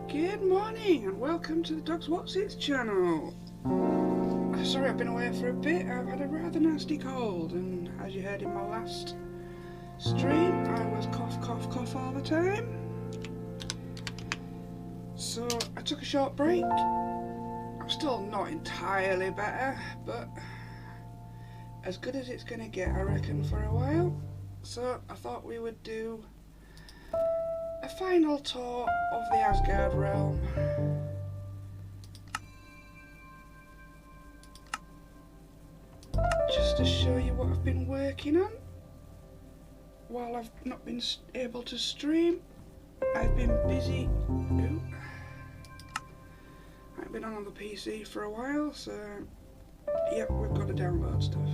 Good morning and welcome to the Dogs What's Its channel. Sorry I've been away for a bit. I've had a rather nasty cold, and as you heard in my last stream I was cough all the time. So I took a short break. I'm still not entirely better, but as good as it's going to get, I reckon, for a while. So I thought we would do a final tour of the Asgard realm. Just to show you what I've been working on while I've not been able to stream. I've been busy. I've been on the PC for a while, so yep, we've got to download stuff.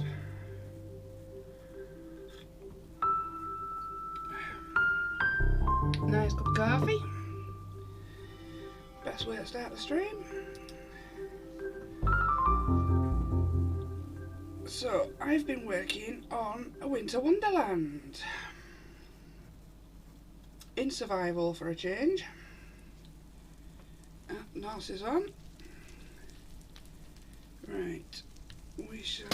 Nice cup of coffee. Best way to start the stream. So, I've been working on a winter wonderland. In survival for a change. Nurse is on. Right. We shall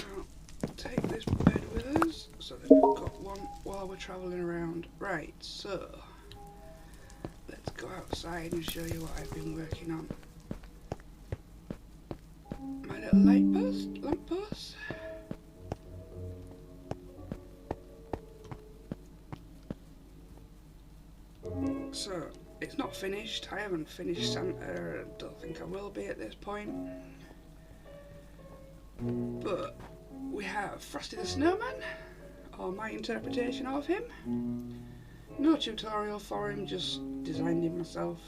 take this bed with us so that we've got one while we're travelling around. Right, so let's go outside and show you what I've been working on. My little lamp post. So, it's not finished. I haven't finished Santa. I don't think I will be at this point. But we have Frosty the Snowman, or my interpretation of him. No tutorial for him, just designed him myself.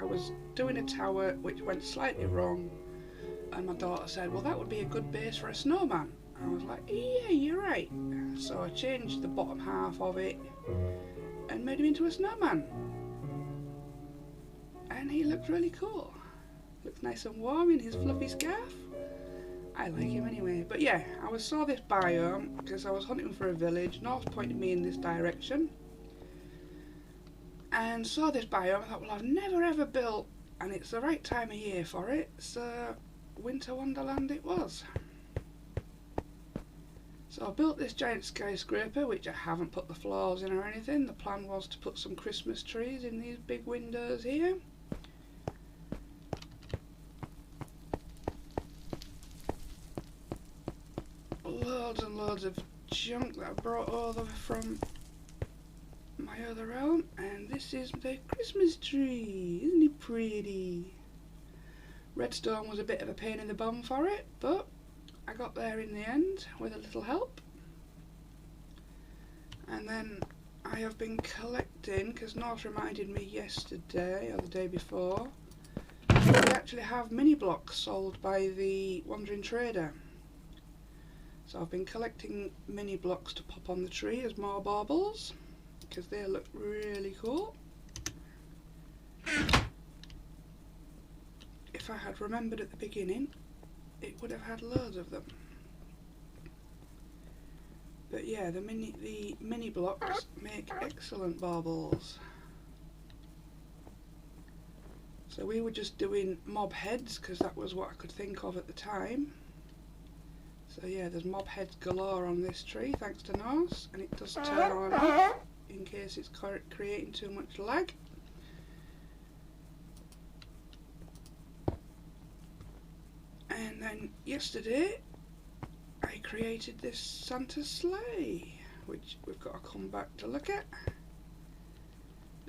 I was doing a tower which went slightly wrong, and my daughter said, well, that would be a good base for a snowman. I was like, yeah, you're right. So I changed the bottom half of it and made him into a snowman. And he looks really cool. Looks nice and warm in his fluffy scarf. I like him anyway. But yeah, I saw this biome because I was hunting for a village. North pointed me in this direction. And saw this biome. I thought, well, I've never ever built, and it's the right time of year for it. So winter wonderland it was. So I built this giant skyscraper, which I haven't put the floors in or anything. The plan was to put some Christmas trees in these big windows here. Loads and loads of junk that I brought over from my other realm, and this is the Christmas tree. Isn't it pretty? Redstone was a bit of a pain in the bum for it, but I got there in the end with a little help. And then I have been collecting, because North reminded me yesterday or the day before, we actually have mini blocks sold by the wandering trader. So I've been collecting mini blocks to pop on the tree as more baubles, because they look really cool. If I had remembered at the beginning, it would have had loads of them. But yeah, the mini blocks make excellent baubles. So we were just doing mob heads because that was what I could think of at the time. So yeah, there's mob heads galore on this tree thanks to Norse, and it does turn on and off in case it's creating too much lag. And then yesterday I created this Santa sleigh, which we've got to come back to look at.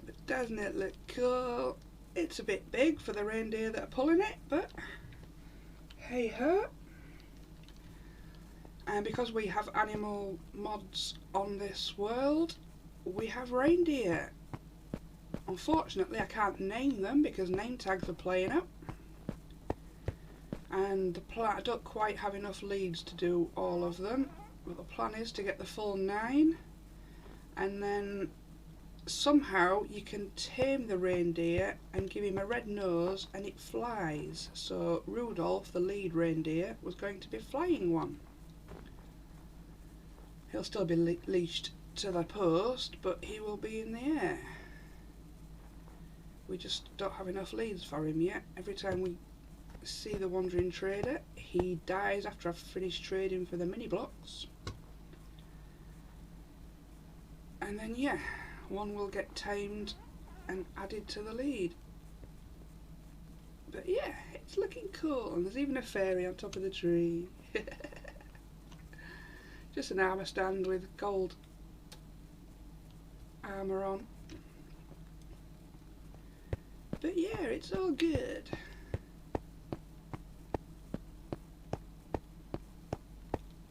But doesn't it look cool? It's a bit big for the reindeer that are pulling it, but hey ho. And because we have animal mods on this world, we have reindeer. Unfortunately, I can't name them because name tags are playing up. And I don't quite have enough leads to do all of them. But the plan is to get the full 9. And then somehow you can tame the reindeer and give him a red nose and it flies. So Rudolph, the lead reindeer, was going to be flying one. He'll still be leashed to the post, but he will be in the air. We just don't have enough leads for him yet. Every time we see the wandering trader, he dies after I've finished trading for the mini blocks. And then yeah, one will get tamed and added to the lead. But yeah, it's looking cool, and there's even a fairy on top of the tree. Just an armour stand with gold armour on. But yeah, it's all good.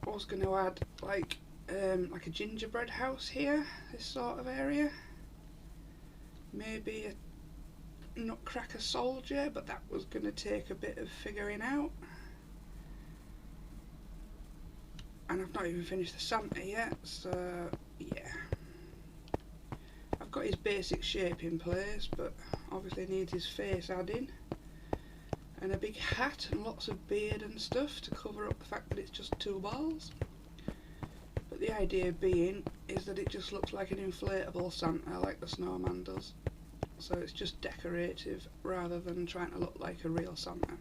I was going to add like a gingerbread house here, this sort of area. Maybe a nutcracker soldier, but that was going to take a bit of figuring out. And I've not even finished the Santa yet, so yeah. I've got his basic shape in place, but obviously needs his face adding. And a big hat and lots of beard and stuff to cover up the fact that it's just 2 balls. But the idea being is that it just looks like an inflatable Santa, like the snowman does. So it's just decorative rather than trying to look like a real Santa.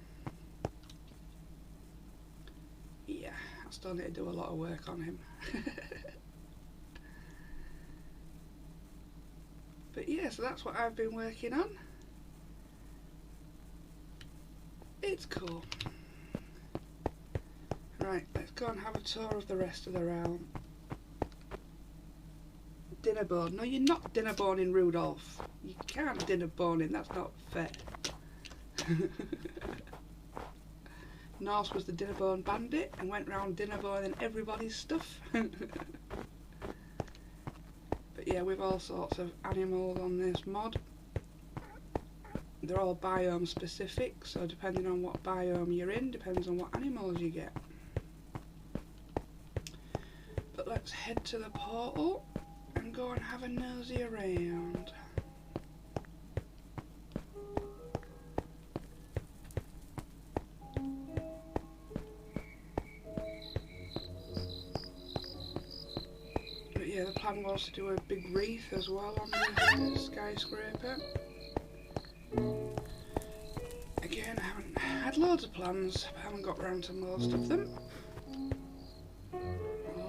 Yeah, I still need to do a lot of work on him. But yeah, so that's what I've been working on. It's cool. Right, let's go and have a tour of the rest of the realm. Dinnerbone. No, you're not dinnerboning Rudolph. You can't dinnerbone him, that's not fair. Norse was the dinnerbone bandit and went round dinnerboning everybody's stuff. But yeah, we've all sorts of animals on this mod. They're all biome specific, so depending on what biome you're in, depends on what animals you get. But let's head to the portal and go and have a nosy around. But yeah, the plan was to do a big wreath as well on the skyscraper. Again, I haven't had loads of plans, but I haven't got round to most of them.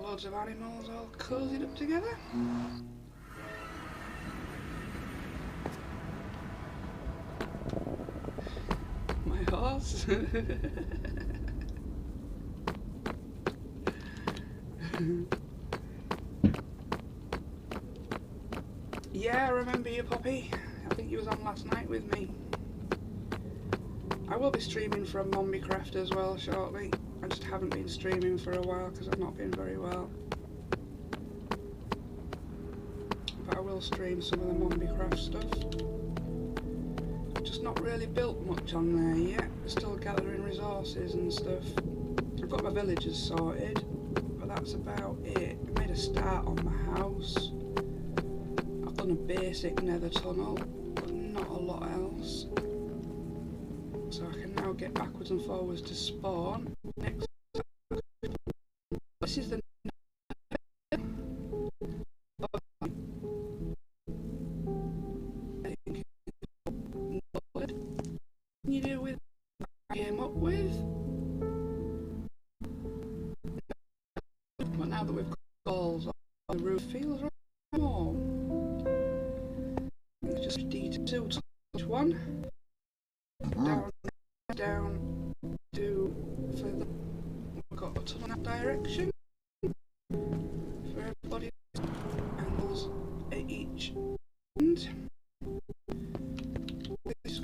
Loads of animals all cozied up together. My horse. Yeah, I remember you, Poppy. I think you was on last night with me. I will be streaming from Mombicraft as well shortly. I just haven't been streaming for a while because I've not been very well. But I will stream some of the Mombicraft stuff. I've just not really built much on there yet. Still gathering resources and stuff. I've got my villagers sorted, but that's about it. I made a start on the house. I've done a basic nether tunnel, but not a lot else. So I can now get backwards and forwards to spawn. Next, this is the you do with I came up with. But now that we've got balls on the roof, feels right more. It's just D2 to each one. Down, do for the we've got a ton in that direction for everybody, angles at each end. This is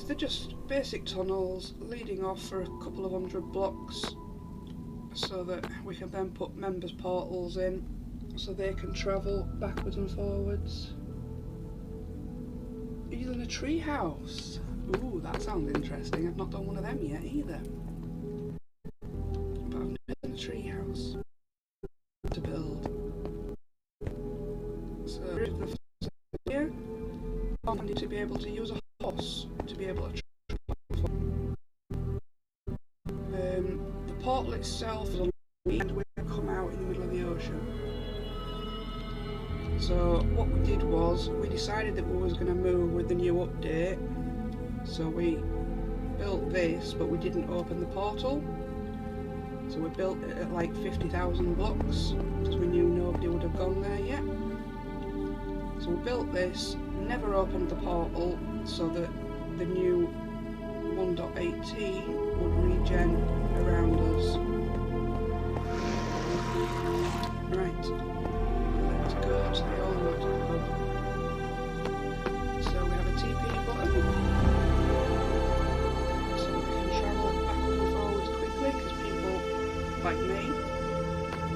they're just basic tunnels leading off for a couple of 100 blocks, so that we can then put members' portals in so they can travel backwards and forwards. Even a tree house. Ooh, that sounds interesting. I've not done one of them yet either. But I've never done a tree house to build. So here, I need to be able to use a horse to be able to travel. The portal itself is on the end where we come out in the middle of the ocean. So what we did was we decided that we was going to move with the new update. So we built this, but we didn't open the portal. So we built it at like 50,000 blocks because we knew nobody would have gone there yet. So we built this, never opened the portal, so that the new 1.18 would regen around us. Right, let's go to the old water hub. So we have a TP button, so we can travel backwards and forwards quickly, because people like me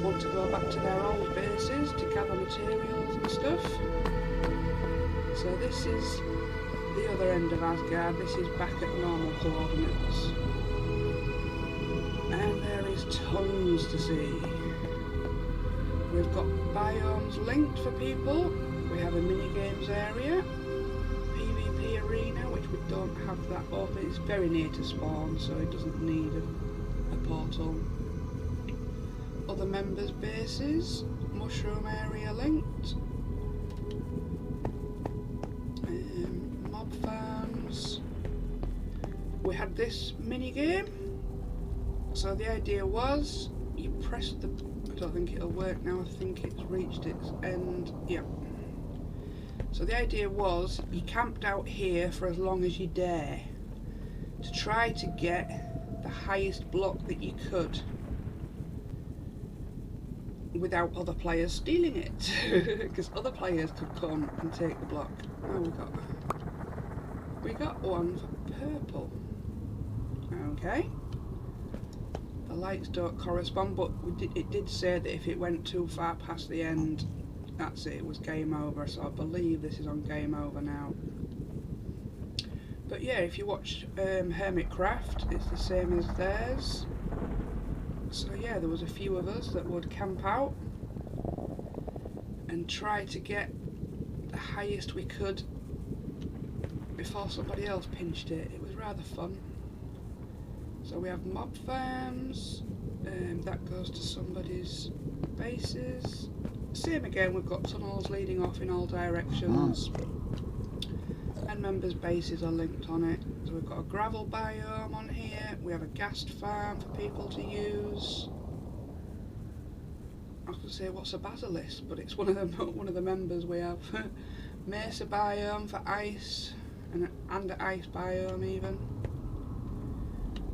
want to go back to their old bases to gather materials and stuff. So this is the other end of Asgard. This is back at normal coordinates. And there is tons to see. We've got biomes linked for people. We have a mini-games area. PvP arena, which we don't have that open. It's very near to spawn, so it doesn't need a portal. Other members' bases. Mushroom area linked. Mob farms. We had this mini game. So the idea was you press the. I don't think it'll work now. I think it's reached its end. Yeah. So the idea was you camped out here for as long as you dare to try to get the highest block that you could without other players stealing it, because other players could come and take the block. Oh, we got one for purple. Okay. The lights don't correspond, but it did say that if it went too far past the end, that's it was game over. So I believe this is on game over now. But yeah, if you watch Hermitcraft, it's the same as theirs. So yeah, there was a few of us that would camp out and try to get the highest we could before somebody else pinched it. It was rather fun. So we have mob farms, that goes to somebody's bases. Same again, we've got tunnels leading off in all directions. And members' bases are linked on it. So we've got a gravel biome on here. We have a ghast farm for people to use. I was going to say what's a basilisk, but it's one of the members we have. Mesa biome for ice, and an ice biome even.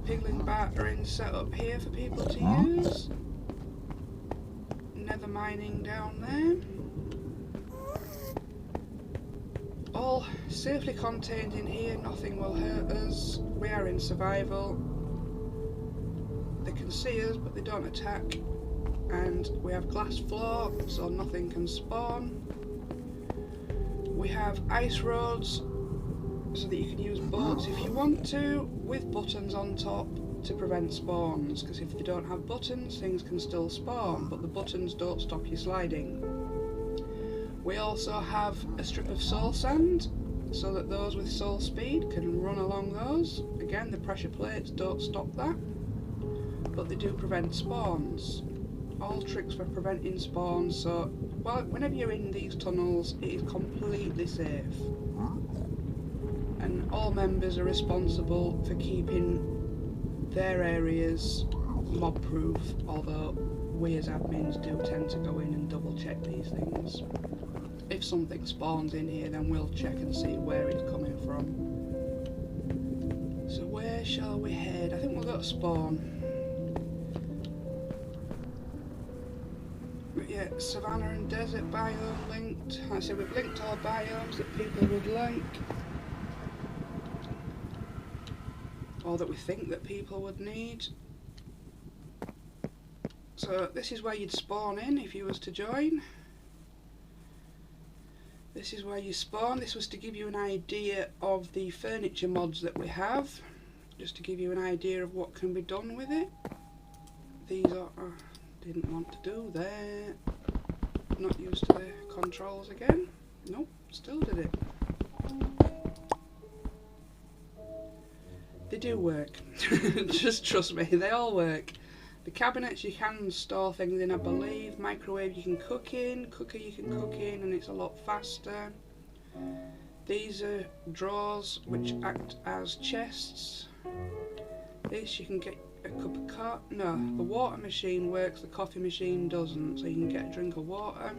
Piglin bartering set up here for people to use. Nether mining down there. All safely contained in here, nothing will hurt us. We are in survival. They can see us, but they don't attack. And we have glass floor, so nothing can spawn. We have ice roads, so that you can use boats if you want to, with buttons on top to prevent spawns, because if you don't have buttons, things can still spawn, but the buttons don't stop you sliding. We also have a strip of soul sand, so that those with soul speed can run along those. Again, the pressure plates don't stop that, but they do prevent spawns. All tricks for preventing spawns, so whenever you're in these tunnels, it is completely safe. And all members are responsible for keeping their areas mob proof, although we as admins do tend to go in and double check these things. If something spawns in here, then we'll check and see where it's coming from. So where shall we head? I think we'll go to spawn. But yeah, savannah and desert biome linked. Like I said, we've linked all biomes that people would like. or that we think that people would need. So this is where you'd spawn in if you was to join. This is where you spawn. This was to give you an idea of the furniture mods that we have, just to give you an idea of what can be done with it. These are... didn't want to do that. Not used to the controls again. Nope, still did it. They do work. Just trust me, they all work. The cabinets you can store things in, I believe. Microwave you can cook in, cooker you can cook in, and it's a lot faster. These are drawers which act as chests. This you can get a cup of coffee. No, the water machine works, the coffee machine doesn't, so you can get a drink of water.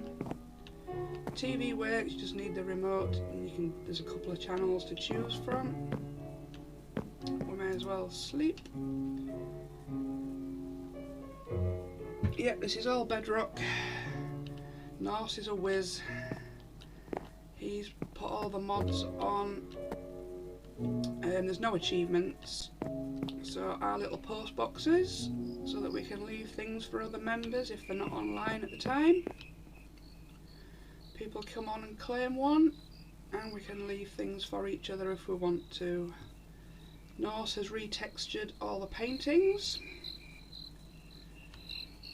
TV works, you just need the remote, and you can. There's a couple of channels to choose from. We may as well sleep. Yep, this is all bedrock. Norse is a whiz. He's put all the mods on. There's no achievements. So our little post boxes, so that we can leave things for other members if they're not online at the time. People come on and claim one, and we can leave things for each other if we want to. Norse has retextured all the paintings.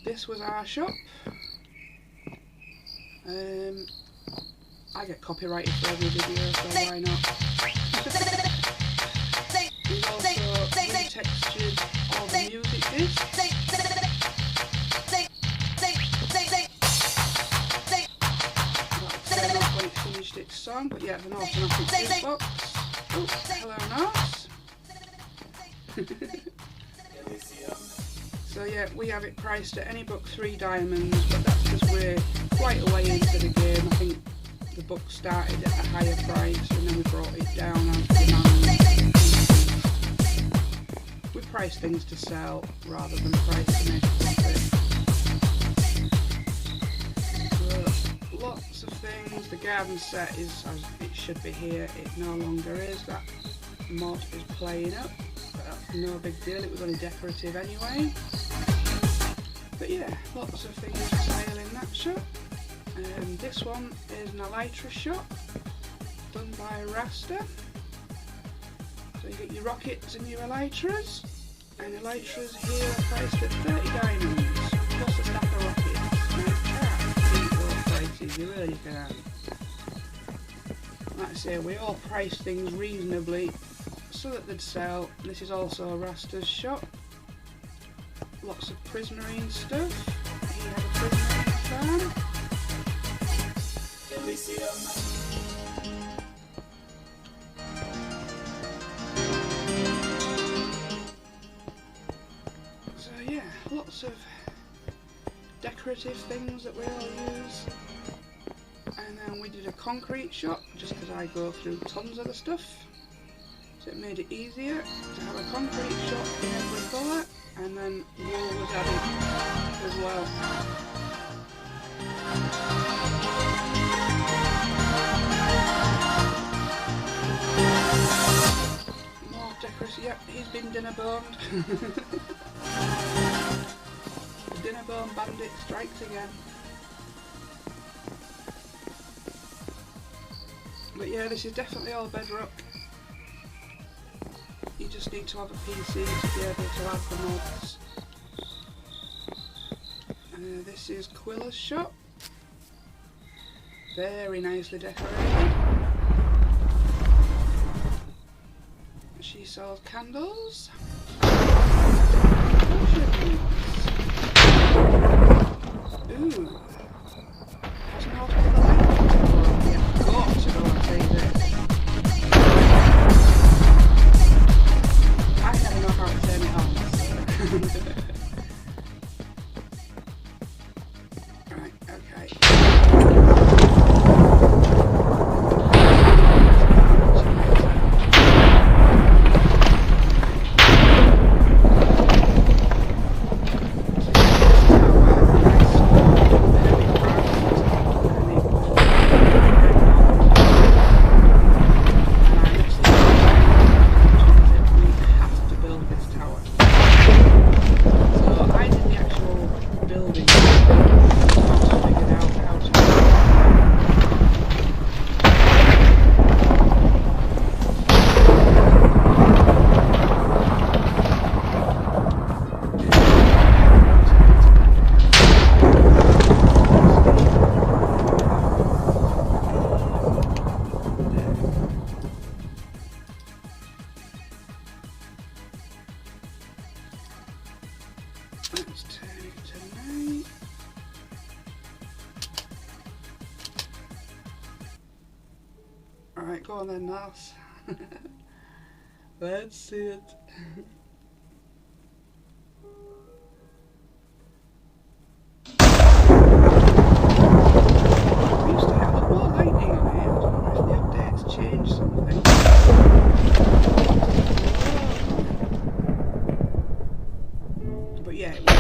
This was our shop. I get copyrighted for every video, so why not? We've also retextured all the music discs. That's not when it finished its song, but yeah, it's an automatic jukebox. Oh, hello Norse. So yeah, we have it priced at any book 3 diamonds, but that's because we're quite a way into the game. I think the book started at a higher price and then we brought it down as demand. We price things to sell rather than price to make a profit. So, lots of things. The garden set is as it should be here. It no longer is. That mod is playing up. That's no big deal, it was only decorative anyway. But yeah, lots of things for sale in that shop. This one is an elytra shop, done by Rasta. So you get your rockets and your elytras, and elytras here are priced at 30 diamonds, plus a stack of rockets. Now you can't beat those prices, you really can. Like I say, we all price things reasonably so that they'd sell. This is also Rasta's shop. Lots of prismarine stuff. He had a prismarine farm. So yeah, lots of decorative things that we all use. And then we did a concrete shop, just because I go through tons of the stuff. So it made it easier to have a concrete shop in every colour, and then wool was added as well. More decoration. Yep, he's been dinner boned. The dinner bone bandit strikes again. But yeah, this is definitely all bedrock. You just need to have a PC to be able to add the mods. This is Quilla's shop. Very nicely decorated. She sells candles. Ooh. Hasn't all got the light. You've got to go and see this. I never know how to turn it on. Right, okay. Very Right, go on then, Nars. Let's see it. We used to have a lot more lightning on here. I don't know if the updates changed something. But yeah, it was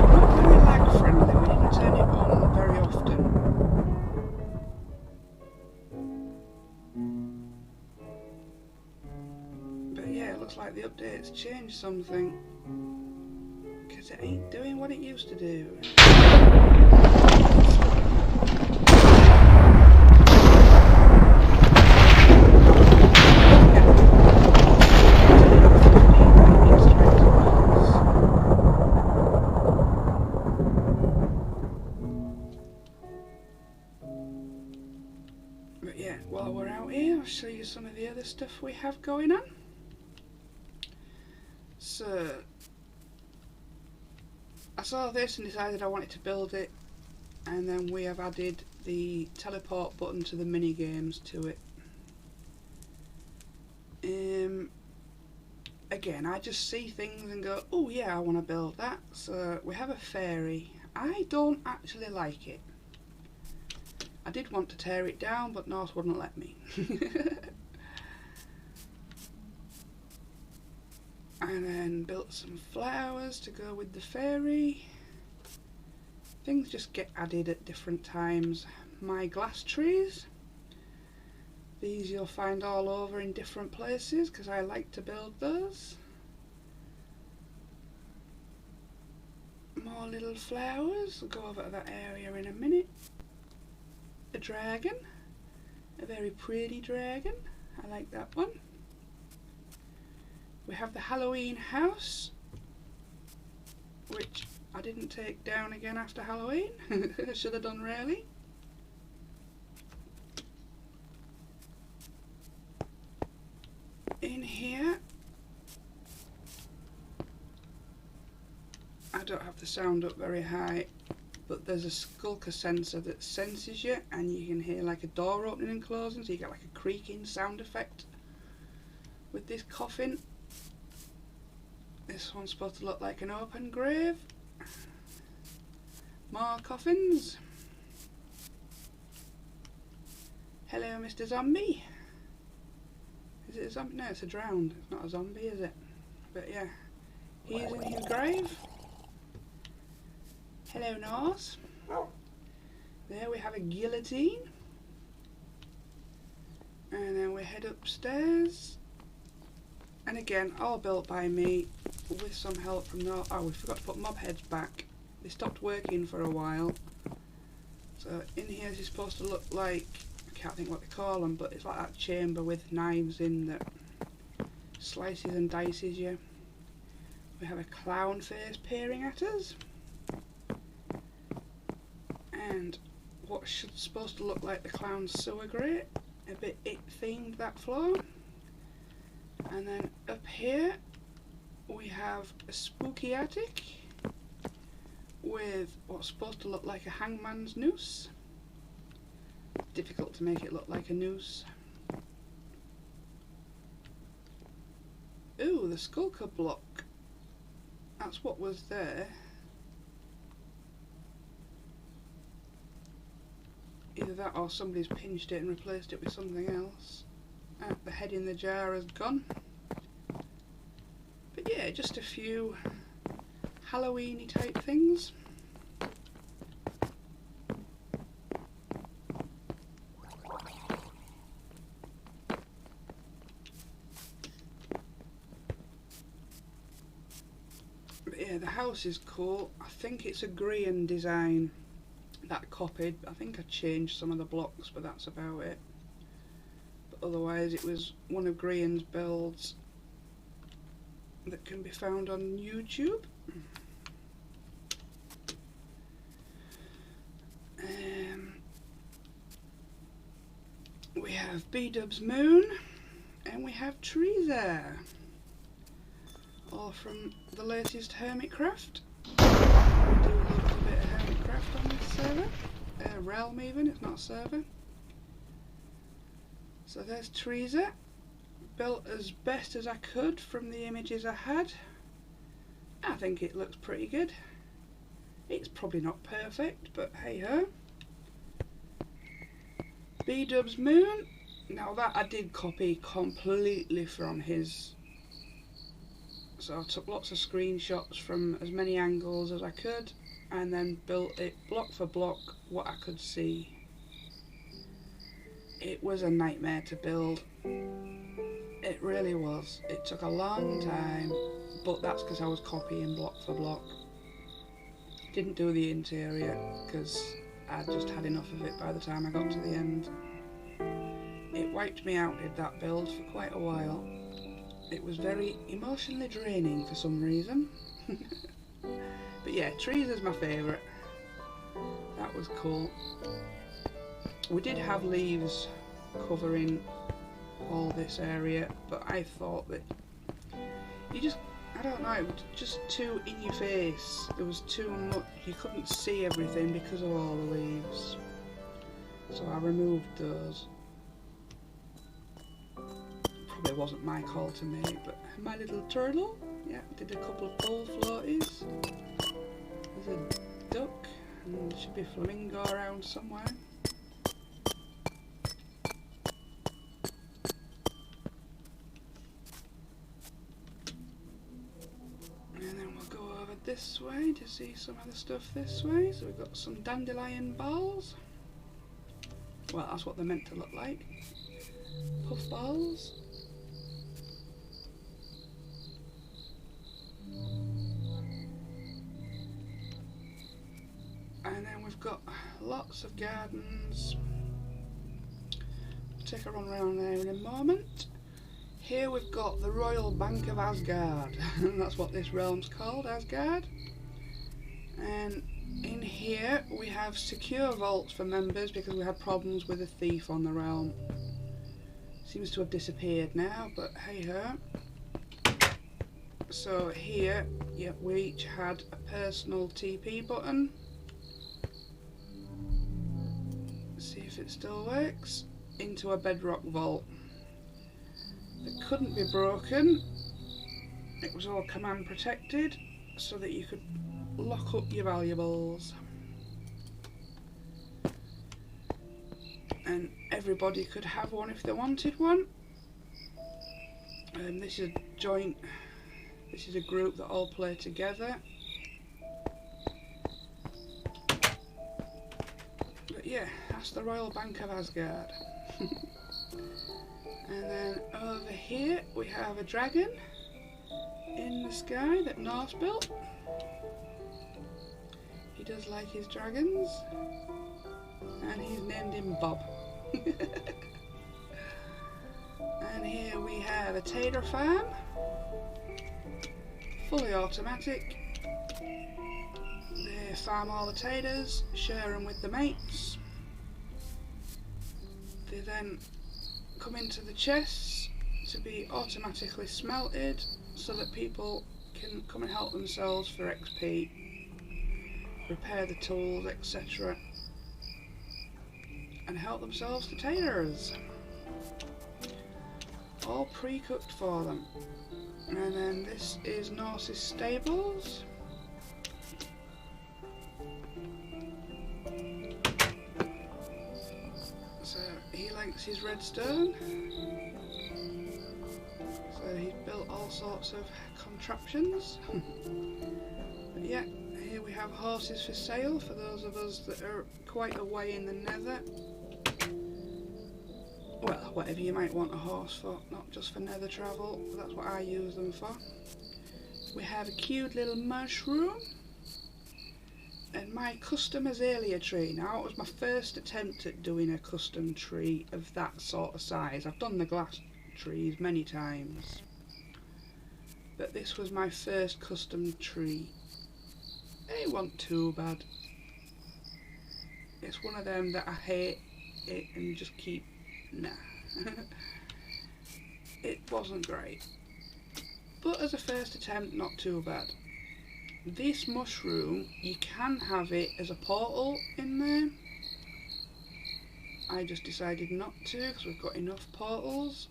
not very lag friendly. We didn't turn it on very often. But yeah, it looks like the updates changed something. Because it ain't doing what it used to do. But yeah, while we're out here, I'll show you some of the other stuff we have going on. So, I saw this and decided I wanted to build it, and then we have added the teleport button to the mini games to it. Again, I just see things and go, oh yeah, I want to build that. So we have a fairy. I don't actually like it. I did want to tear it down, but North wouldn't let me. And then built some flowers to go with the fairy. Things just get added at different times. My glass trees. These you'll find all over in different places because I like to build those. More little flowers. I'll go over to that area in a minute. A dragon. A very pretty dragon. I like that one. We have the Halloween house, which I didn't take down again after Halloween. Should have done really. In here, I don't have the sound up very high, but there's a skulker sensor that senses you, and you can hear like a door opening and closing, so you get like a creaking sound effect with this coffin. This one's supposed to look like an open grave. More coffins. Hello, Mr. Zombie. Is it a zombie? No, it's a drowned. It's not a zombie, is it? But yeah, he's in his grave. Hello, Norse. There we have a guillotine. And then we head upstairs. And again, all built by me with some help from North. Oh, we forgot to put mob heads back. They stopped working for a while. So in here is supposed to look like, I can't think what they call them, but it's like that chamber with knives in that slices and dices you. We have a clown face peering at us. And what should supposed to look like the clown's sewer grate. A bit It themed, that floor. And then up here we have a spooky attic with what's supposed to look like a hangman's noose. Difficult to make it look like a noose. Ooh, the skulker block. That's what was there. Either that or somebody's pinched it and replaced it with something else. The head in the jar has gone. But yeah, just a few Halloween-y type things. But yeah, the house is cool. I think it's a Grian design that I copied. I think I changed some of the blocks, but that's about it. Otherwise it was one of Grian's builds that can be found on YouTube. We have B-Dub's moon and we have Treezer, all from the latest Hermitcraft. We do a little bit of Hermitcraft on this server, realm even, it's not a server. So there's Teresa, built as best as I could from the images I had. I think it looks pretty good. It's probably not perfect, but hey ho. B-Dub's moon. Now that I did copy completely from his. So I took lots of screenshots from as many angles as I could and then built it block for block what I could see. It was a nightmare to build. It really was. It took a long time, but that's because I was copying block for block. Didn't do the interior because I just had enough of it by the time I got to the end. It wiped me out, did that build, for quite a while. It was very emotionally draining for some reason. But yeah, trees is my favourite. That was cool. We did have leaves covering all this area, but I thought that you just, I don't know, just too in your face. There was too much, you couldn't see everything because of all the leaves. So I removed those. Probably wasn't my call to make, but my little turtle, yeah, did a couple of pole floaties. There's a duck, and there should be a flamingo around somewhere. And then we'll go over this way to see some of the stuff this way. So we've got some dandelion balls. Well, that's what they're meant to look like. Puff balls. And then we've got lots of gardens. We'll take a run around there in a moment. Here we've got the Royal Bank of Asgard. That's what this realm's called, Asgard. And in here we have secure vaults for members because we had problems with a thief on the realm. Seems to have disappeared now, but hey ho. So here, yep, we each had a personal TP button. See if it still works. Into a bedrock vault. It couldn't be broken. It was all command protected so that you could lock up your valuables. And everybody could have one if they wanted one. And this is a joint, this is a group that all play together. But yeah, that's the Royal Bank of Asgard. And then over here we have a dragon in the sky that Norse built. He does like his dragons. And he's named him Bob. And here we have a tater farm. Fully automatic. They farm all the taters, share them with the mates. They then come into the chests to be automatically smelted so that people can come and help themselves for XP, repair the tools, etc. and help themselves to taters. All pre-cooked for them. And then this is Norse's stables. So he likes his redstone. So he's built all sorts of contraptions. But yeah, here we have horses for sale for those of us that are quite a way in the nether. Well, whatever you might want a horse for, not just for nether travel, that's what I use them for. We have a cute little mushroom and my custom azalea tree. Now it was my first attempt at doing a custom tree of that sort of size. I've done the glass trees many times, but this was my first custom tree. It wasn't too bad. It's one of them that I hate it and just keep, nah. It wasn't great, but as a first attempt, not too bad. This mushroom, you can have it as a portal in there. I just decided not to because we've got enough portals.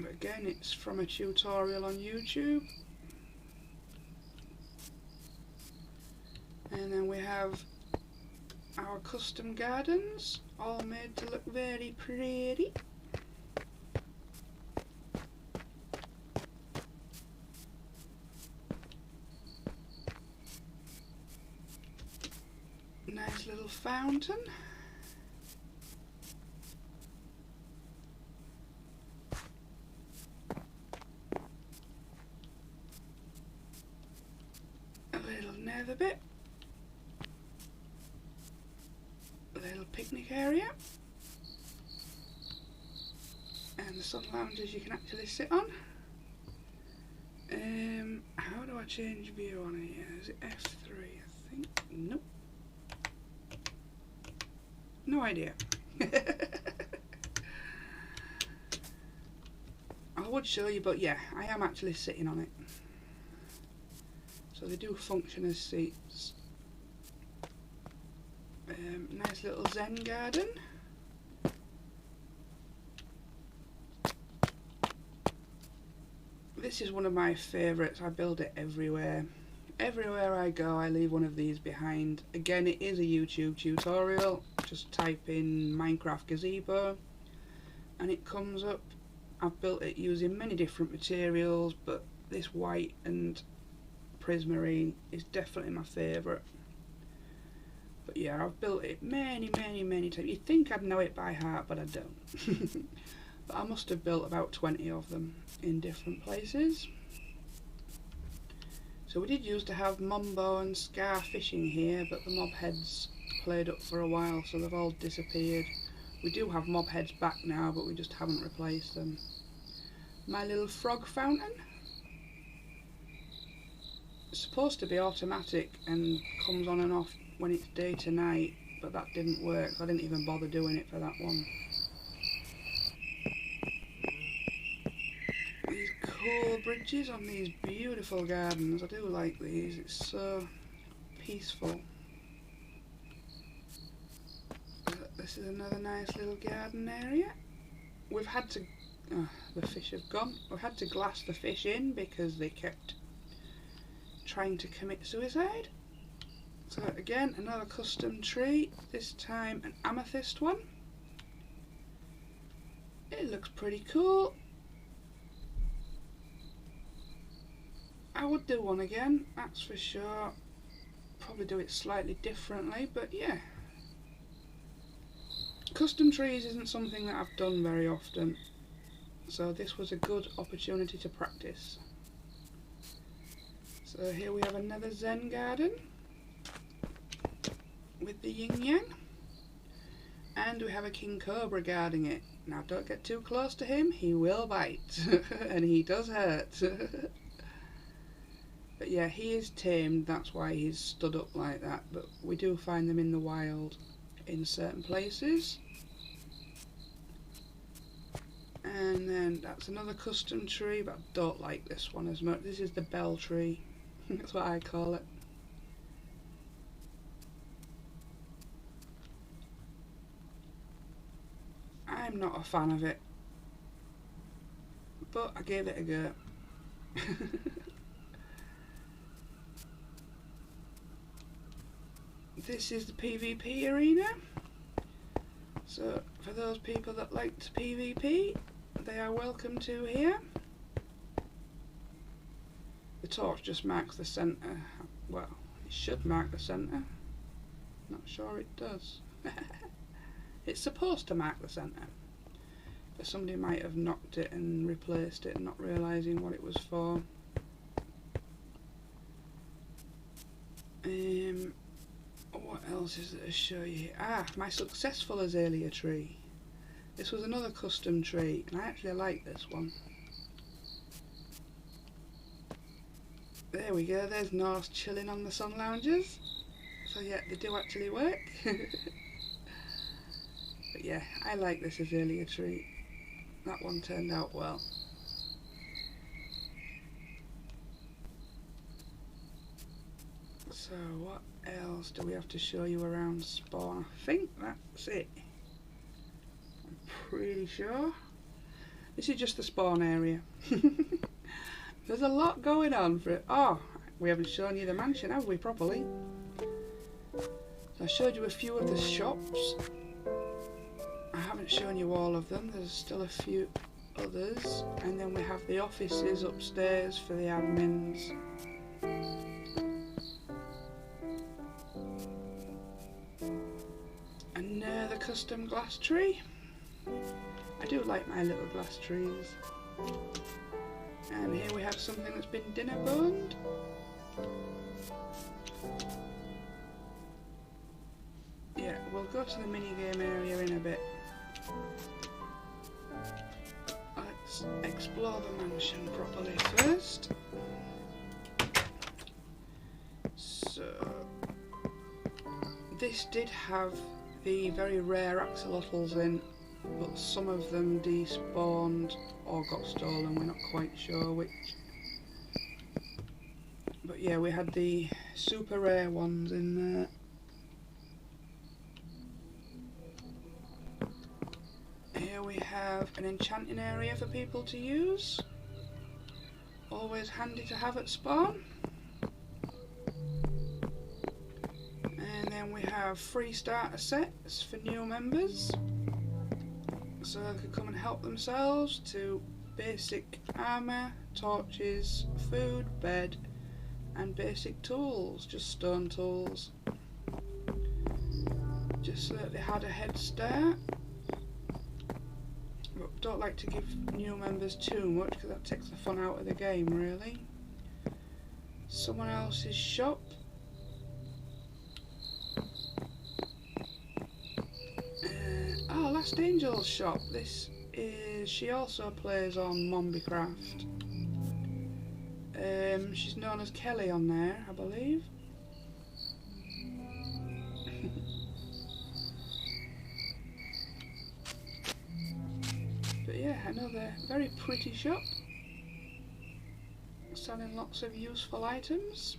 But again, it's from a tutorial on YouTube. And then we have our custom gardens, all made to look very pretty. Nice little fountain. A little nether bit. A little picnic area. And the sun lounges you can actually sit on. How do I change view on here? Is it F3 I think? Nope. No idea. I would show you, but yeah, I am actually sitting on it. So they do function as seats. Nice little zen garden. This is one of my favourites. I build it everywhere. Everywhere I go I leave one of these behind. Again, it is a YouTube tutorial. Just type in Minecraft gazebo and it comes up. I've built it using many different materials, but this white and prismarine is definitely my favourite. But yeah, I've built it many times. You'd think I'd know it by heart, but I don't. But I must have built about 20 of them in different places. So we did used to have mumbo and scar fishing here, but the mob heads played up for a while, so they've all disappeared. We do have mob heads back now, but we just haven't replaced them. My little frog fountain. It's supposed to be automatic and comes on and off when it's day to night, but that didn't work. I didn't even bother doing it for that one. These cool bridges on these beautiful gardens. I do like these. It's so peaceful. This is another nice little garden area. We've had to... the fish have gone. We've had to glass the fish in because they kept trying to commit suicide. So again, another custom tree. This time an amethyst one. It looks pretty cool. I would do one again, that's for sure. Probably do it slightly differently, but yeah. Custom trees isn't something that I've done very often, so this was a good opportunity to practice. So here we have another zen garden with the yin yang, and we have a king cobra guarding it. Now don't get too close to him, he will bite and he does hurt. But yeah, he is tamed, that's why he's stood up like that, but we do find them in the wild in certain places. And then that's another custom tree, but I don't like this one as much. This is the bell tree, that's what I call it. I'm not a fan of it, but I gave it a go. This is the PvP arena. So for those people that like to PvP, they are welcome to here. The torch just marks the centre. Well, it should mark the centre. Not sure it does. It's supposed to mark the centre. But somebody might have knocked it and replaced it, not realising what it was for. What else is there to show you here? Ah, my successful azalea tree. This was another custom tree, and I actually like this one. There we go, there's Norse chilling on the sun lounges. So yeah, they do actually work. But yeah, I like this azalea tree. That one turned out well. So what else do we have to show you around spawn? I think that's it. I'm pretty sure. This is just the spawn area. There's a lot going on for it. Oh, we haven't shown you the mansion, have we, properly? So I showed you a few of the shops. I haven't shown you all of them. There's still a few others. And then we have the offices upstairs for the admins. Another custom glass tree. I do like my little glass trees. And here we have something that's been dinner boned. Yeah, we'll go to the minigame area in a bit. Let's explore the mansion properly first. So, this did have the very rare axolotls in, but some of them despawned or got stolen, we're not quite sure which. But yeah, we had the super rare ones in there. Here we have an enchanting area for people to use. Always handy to have at spawn. And then we have free starter sets for new members, so they can come and help themselves to basic armour, torches, food, bed and basic tools, just stone tools, just so that they had a head start. But don't like to give new members too much because that takes the fun out of the game, really. Someone else's shop. Oh, Last Angel's shop. This is, she also plays on Mombicraft. She's known as Kelly on there, I believe. But yeah, another very pretty shop, selling lots of useful items.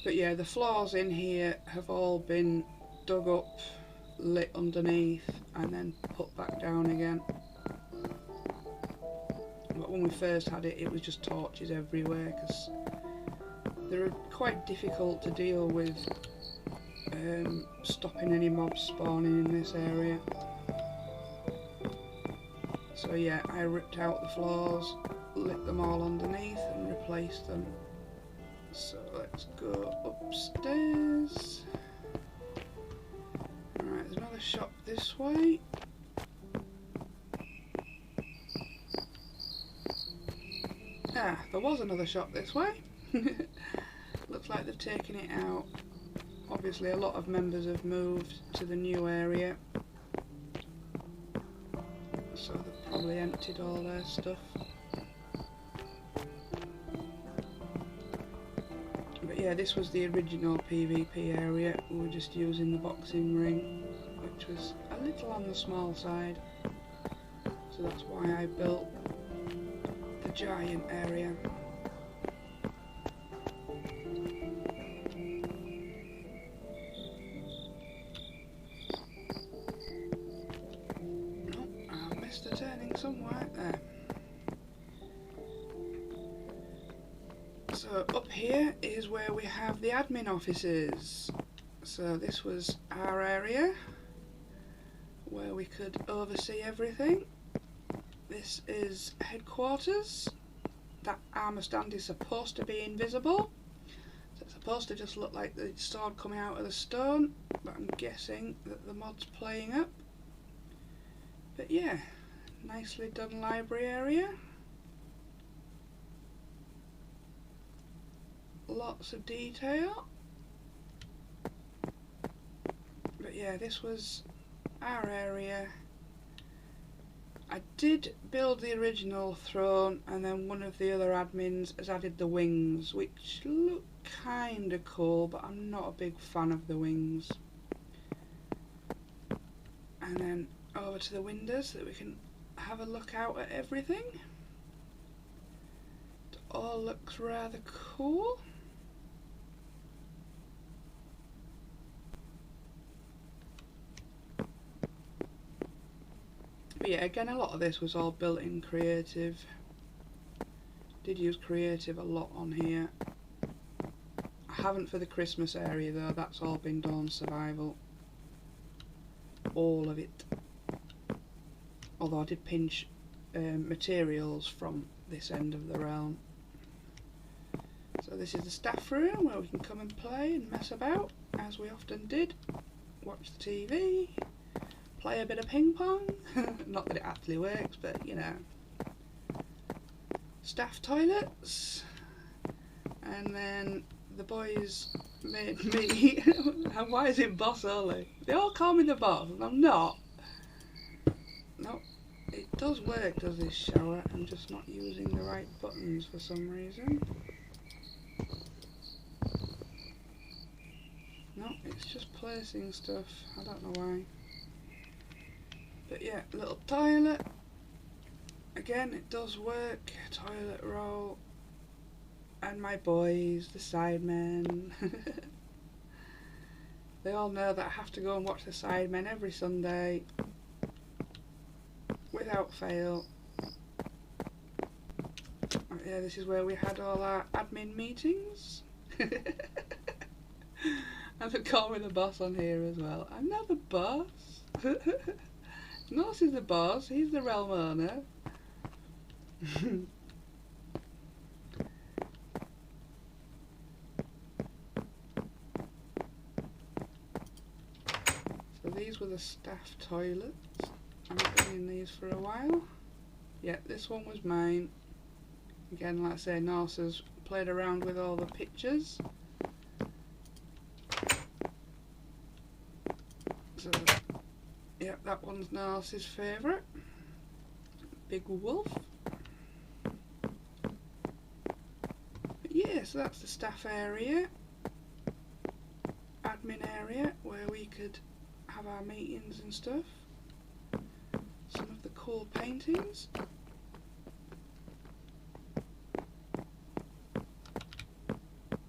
But yeah, the floors in here have all been dug up, lit underneath and then put back down again. But when we first had it, it was just torches everywhere because they're quite difficult to deal with, stopping any mobs spawning in this area. So yeah, I ripped out the floors, lit them all underneath and replaced them. So let's go upstairs. Alright, there's another shop this way. Ah, there was another shop this way. Looks like they've taken it out. Obviously a lot of members have moved to the new area, so they've probably emptied all their stuff. But yeah, this was the original PvP area. We were just using the boxing ring, which was a little on the small side, so that's why I built the giant area. Somewhere there. So up here is where we have the admin offices. So this was our area where we could oversee everything. This is headquarters. That armour stand is supposed to be invisible, so it's supposed to just look like the sword coming out of the stone, but I'm guessing that the mod's playing up. But yeah, nicely done library area. Lots of detail. But yeah, this was our area. I did build the original throne, and then one of the other admins has added the wings, which look kinda cool, but I'm not a big fan of the wings. And then over to the windows so that we can have a look out at everything. It all looks rather cool. But yeah, again, a lot of this was all built in creative. Did use creative a lot on here. I haven't for the Christmas area though, that's all been done survival. All of it. Although I did pinch materials from this end of the realm. So this is the staff room where we can come and play and mess about, as we often did. Watch the TV, play a bit of ping pong. Not that it actually works, but you know. Staff toilets. And then the boys made me, and why is it boss only? They all call me the boss and I'm not. No, it does work, does this shower? I'm just not using the right buttons for some reason. No, it's just placing stuff, I don't know why. But yeah, little toilet. Again, it does work. Toilet roll. And my boys, the Sidemen. They all know that I have to go and watch the Sidemen every Sunday. Without fail. Yeah, this is where we had all our admin meetings. And they call me the boss on here as well. I'm not the boss. Norse is the boss, he's the realm owner. So these were the staff toilets. I've been in these for a while. Yeah, this one was mine. Again, like I say, Norse has played around with all the pictures. So, yeah, that one's Norse's favourite. Big wolf. But yeah, so that's the staff area. Admin area, where we could have our meetings and stuff. Some of the cool paintings.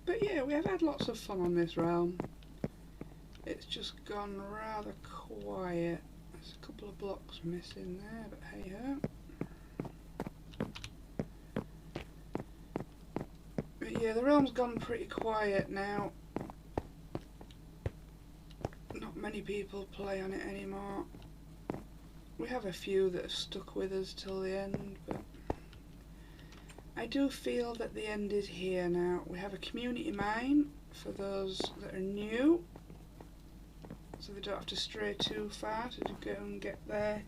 But yeah, we have had lots of fun on this realm. It's just gone rather quiet. There's a couple of blocks missing there, but hey ho. But yeah, the realm's gone pretty quiet now. Not many people play on it anymore. We have a few that have stuck with us till the end, but I do feel that the end is here now. We have a community mine for those that are new, so they don't have to stray too far to go and get their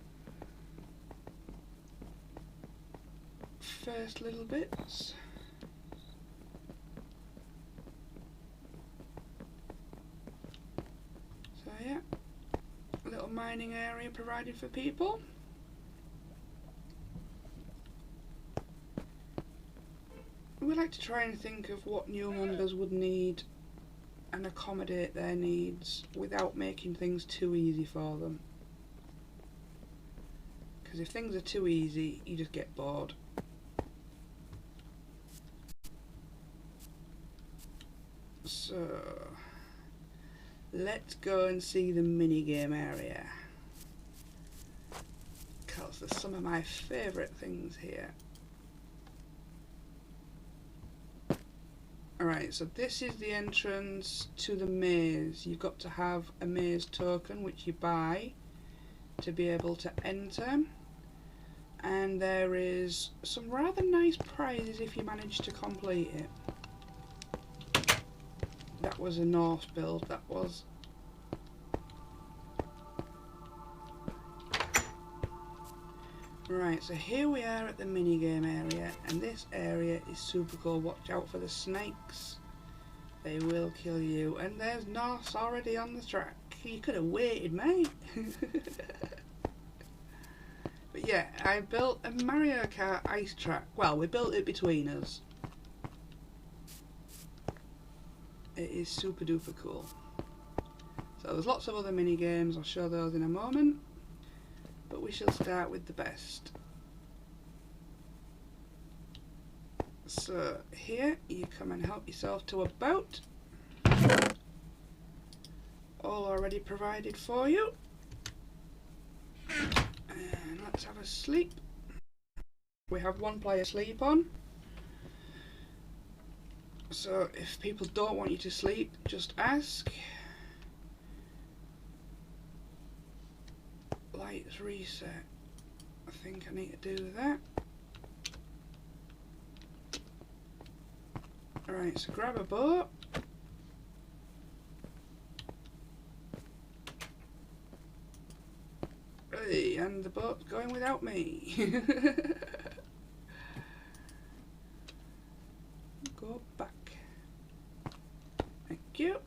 first little bits. So yeah, a little mining area provided for people. We like to try and think of what new members would need and accommodate their needs without making things too easy for them. Because if things are too easy, you just get bored. So, let's go and see the minigame area. Because there's some of my favourite things here. Alright, so this is the entrance to the maze. You've got to have a maze token which you buy to be able to enter. And there is some rather nice prizes if you manage to complete it. That was a Norse build, that was. Right, so here we are at the minigame area, and this area is super cool. Watch out for the snakes, they will kill you. And there's Norse already on the track. You could have waited, mate. But yeah, I built a Mario Kart ice track. Well, we built it between us. It is super duper cool. So there's lots of other mini games, I'll show those in a moment. but we shall start with the best. So here you come and help yourself to a boat, all already provided for you, and let's have a sleep. We have one player sleep on, so if people don't want you to sleep, just ask. Lights reset. I think I need to do that. Right, so grab a boat. Hey, and the boat's going without me. Go back. Thank you.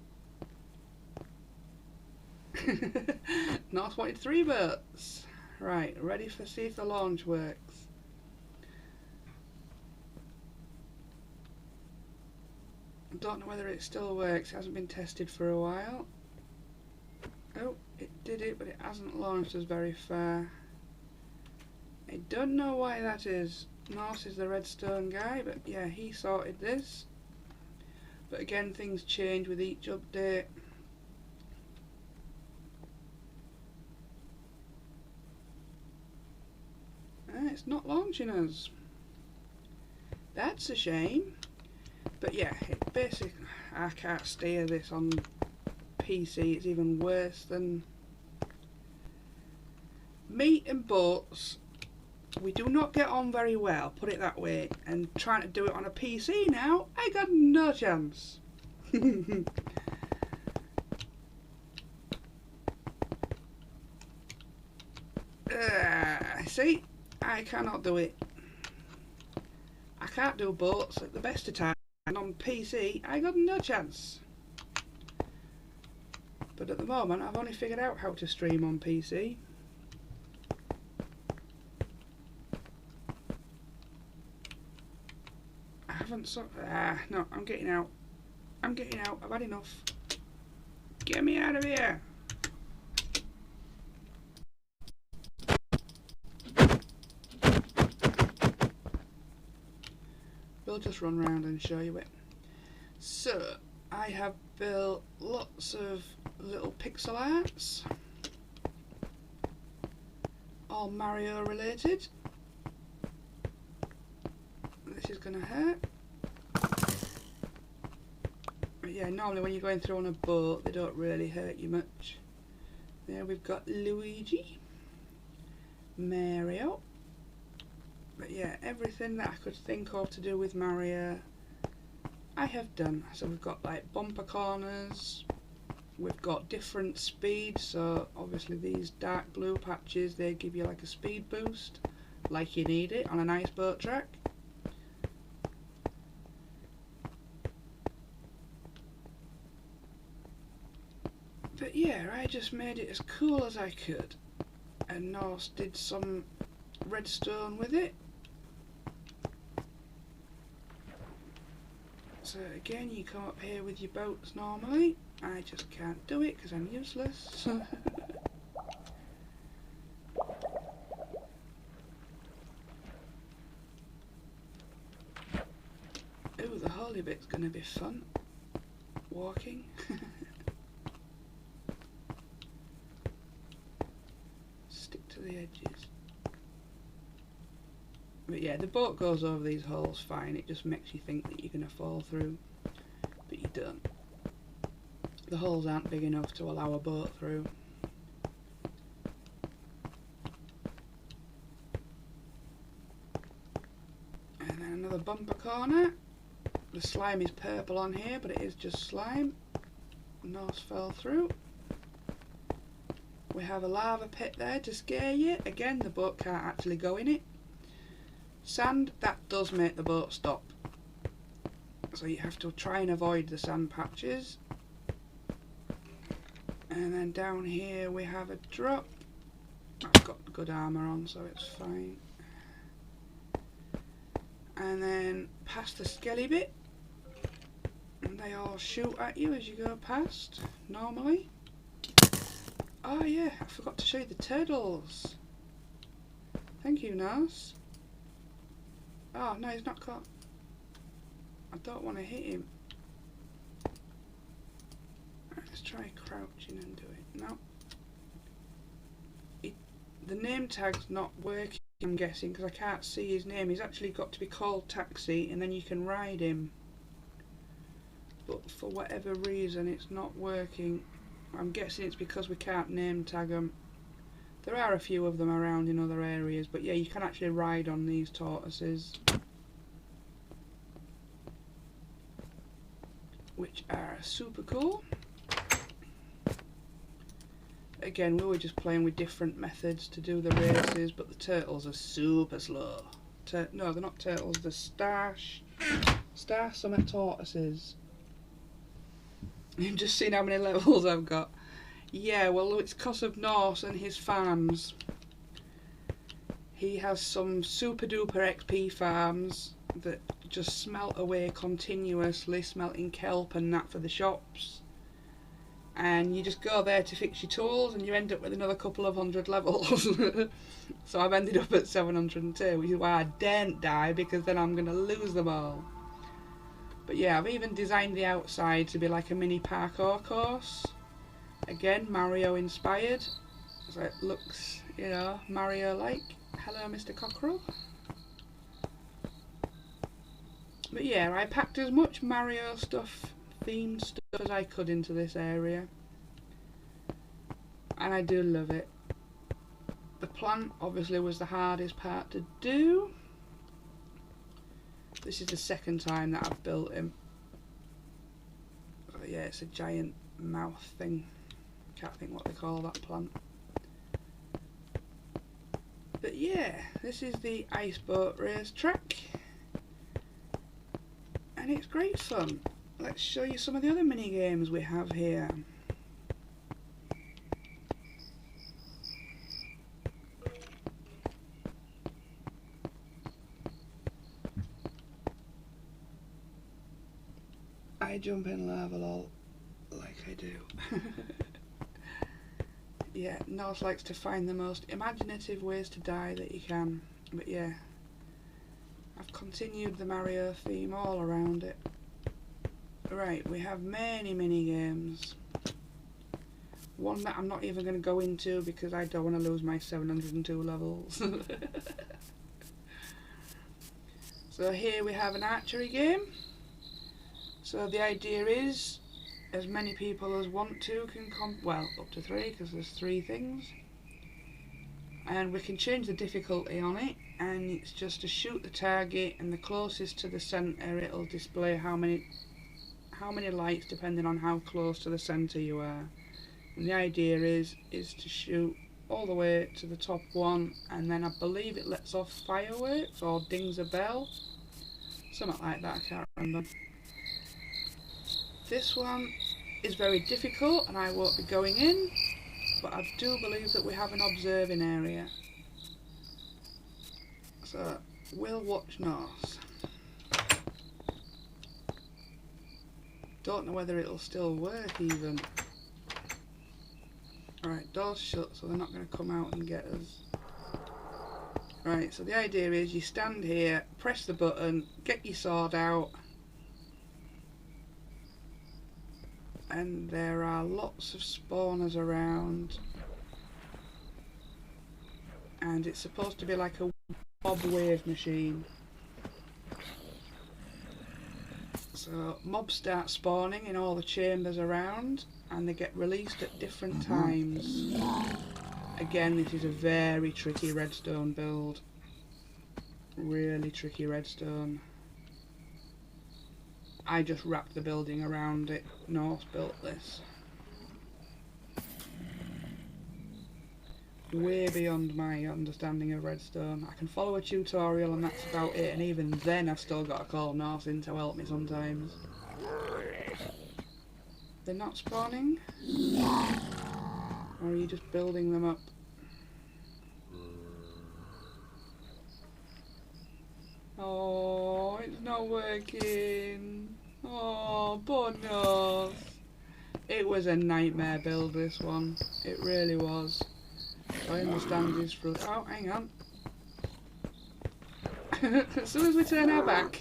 North wanted 3 boats. Right, ready for see if the launch works. Don't know whether it still works, it hasn't been tested for a while. Oh, it did it, but it hasn't launched us very far. I don't know why that is. Norse is the redstone guy, but yeah, he sorted this. But again, things change with each update. It's not launching us. That's a shame. But yeah, it basically, I can't steer this on PC. It's even worse than me and boats. We do not get on very well, put it that way. And trying to do it on a PC now, I got no chance. See, I cannot do it. I can't do boats at the best of times. And on PC, I got no chance. But at the moment, I've only figured out how to stream on PC. I haven't no, I'm getting out. I'm getting out. I've had enough. Get me out of here. We'll just run around and show you it. So, I have built lots of little pixel arts, all Mario related. This is gonna hurt. But yeah, normally when you're going through on a boat, they don't really hurt you much. There we've got Luigi, Mario. But yeah, everything that I could think of to do with Mario, I have done. So we've got like bumper corners, we've got different speeds, so obviously these dark blue patches, they give you like a speed boost, like you need it on a nice boat track. But yeah, I just made it as cool as I could, and Norse did some redstone with it. So again, you come up here with your boats normally. I just can't do it because I'm useless. Ooh, the holy bit's going to be fun. Walking. Stick to the edges. But yeah, the boat goes over these holes fine. It just makes you think that you're going to fall through, but you don't. The holes aren't big enough to allow a boat through. And then another bumper corner. The slime is purple on here, but it is just slime. Norse fell through. We have a lava pit there to scare you. Again, the boat can't actually go in it. Sand, that does make the boat stop. So you have to try and avoid the sand patches. And then down here we have a drop. I've got good armour on, so it's fine. And then past the skelly bit. And they all shoot at you as you go past, normally. Oh yeah, I forgot to show you the turtles. Thank you, nurse. Oh, no, he's not caught. I don't want to hit him. Right, let's try crouching and do it. No. The name tag's not working, I'm guessing, because I can't see his name. He's actually got to be called Taxi, and then you can ride him. But for whatever reason, it's not working. I'm guessing it's because we can't name tag them. There are a few of them around in other areas, but yeah, you can actually ride on these tortoises, which are super cool. Again, we were just playing with different methods to do the races, but the turtles are super slow. No, they're not turtles, they're Star Summit tortoises. You've just seen how many levels I've got. Yeah, well, it's because of Norse and his farms. He has some super duper XP farms that just smelt away continuously, smelting kelp and that for the shops. And you just go there to fix your tools and you end up with another couple of 100 levels. So I've ended up at 702, which is why I daren't die, because then I'm going to lose them all. But yeah, I've even designed the outside to be like a mini parkour course. Again, Mario inspired. So it looks, you know, Mario-like. Hello, Mr. Cockerel. But yeah, I packed as much Mario stuff, themed stuff, as I could into this area. And I do love it. The plant obviously was the hardest part to do. This is the second time that I've built him. So yeah, it's a giant mouth thing. Can't think what they call that plant. But yeah, this is the ice boat race track. And it's great fun. Let's show you some of the other mini games we have here. I jump in lava lol, like I do. Yeah, Norse likes to find the most imaginative ways to die that you can. But yeah, I've continued the Mario theme all around it. Right, we have many mini games. One that I'm not even going to go into because I don't want to lose my 702 levels. So here we have an archery game. So the idea is, as many people as want to can well, up to 3, because there's 3 things. And we can change the difficulty on it, and it's just to shoot the target, and the closest to the centre it'll display how many lights depending on how close to the centre you are. And the idea is to shoot all the way to the top one, and then I believe it lets off fireworks or dings a bell. Something like that, I can't remember. This one is very difficult and I won't be going in, but I do believe that we have an observing area. So we'll watch Norse. Don't know whether it'll still work even. Right, door's shut, so they're not going to come out and get us. Right, so the idea is you stand here, press the button, get your sword out, and there are lots of spawners around, and it's supposed to be like a mob wave machine. So mobs start spawning in all the chambers around, and they get released at different times. Again, this is a very tricky redstone build. Really tricky redstone. I just wrapped the building around it. Norse built this. Way beyond my understanding of redstone. I can follow a tutorial and that's about it, and even then I've still got to call Norse in to help me sometimes. They're not spawning? Or are you just building them up? Oh, it's not working. Oh, poor Norse. It was a nightmare build, this one. It really was. I understand his fruit. Oh, hang on. as soon as we turn our back.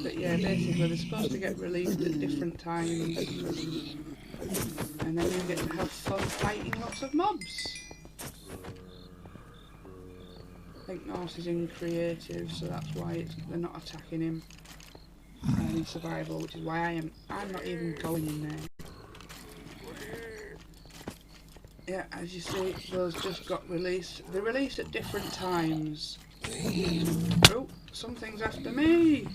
But yeah, basically they're supposed to get released at different times, and then you get to have fun fighting lots of mobs. I think Norse is in creative, so that's why they're not attacking him. And in survival, which is why I'm not even going in there. Yeah, as you see, those just got released. They're released at different times. Oh, something's after me!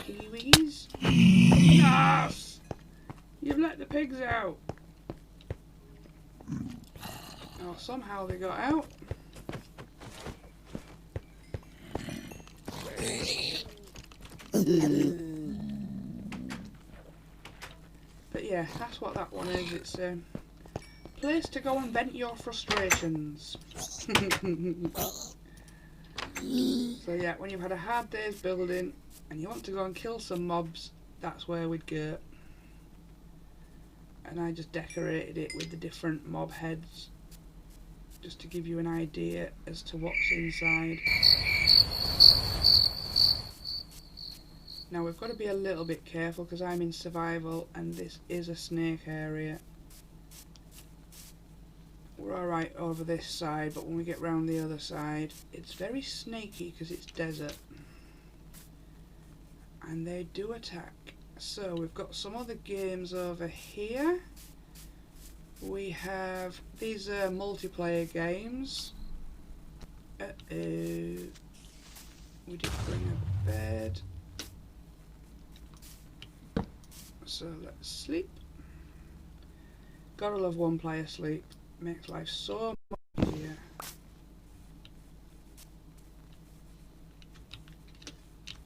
Kiwis? Yes! You've let the pigs out! Oh, somehow they got out. But yeah, that's what that one is. It's a place to go and vent your frustrations. So yeah, when you've had a hard day's building and you want to go and kill some mobs, that's where we'd go. And I just decorated it with the different mob heads, just to give you an idea as to what's inside. Now we've got to be a little bit careful because I'm in survival and this is a snake area. We're alright over this side, but when we get round the other side it's very snaky because it's desert. And they do attack. So we've got some other games over here. We have these multiplayer games. We did bring a bed. So let's sleep. Gotta love one player sleep. Makes life so much easier.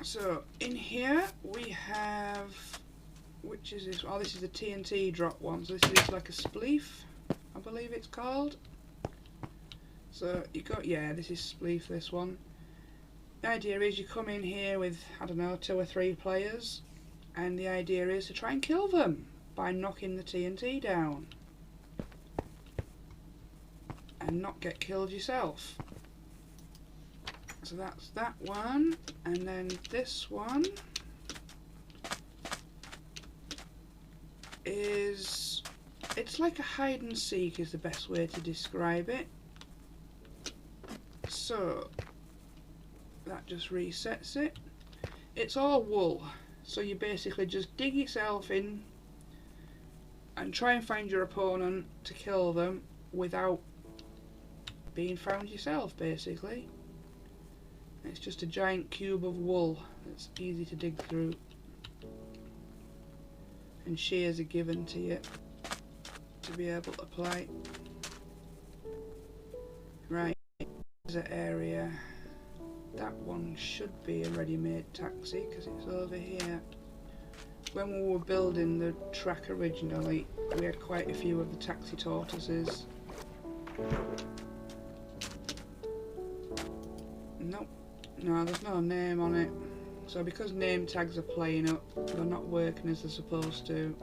So in here we have, which is this? Oh, this is the TNT drop one. So this is like a spleef, I believe it's called. So you got, yeah, this is spleef, this one. The idea is you come in here with, I don't know, 2 or 3 players, and the idea is to try and kill them by knocking the TNT down and not get killed yourself. So that's that one, and then this one is, it's like a hide and seek is the best way to describe it. So that just resets it. It's all wool, so you basically just dig yourself in and try and find your opponent to kill them without being found yourself, basically. It's just a giant cube of wool that's easy to dig through, and shears are given to you to be able to play. Right, there's an area. That one should be a ready-made taxi because it's over here. When we were building the track originally, we had quite a few of the taxi tortoises. Nope. No, there's no name on it. So because name tags are playing up, they're not working as they're supposed to.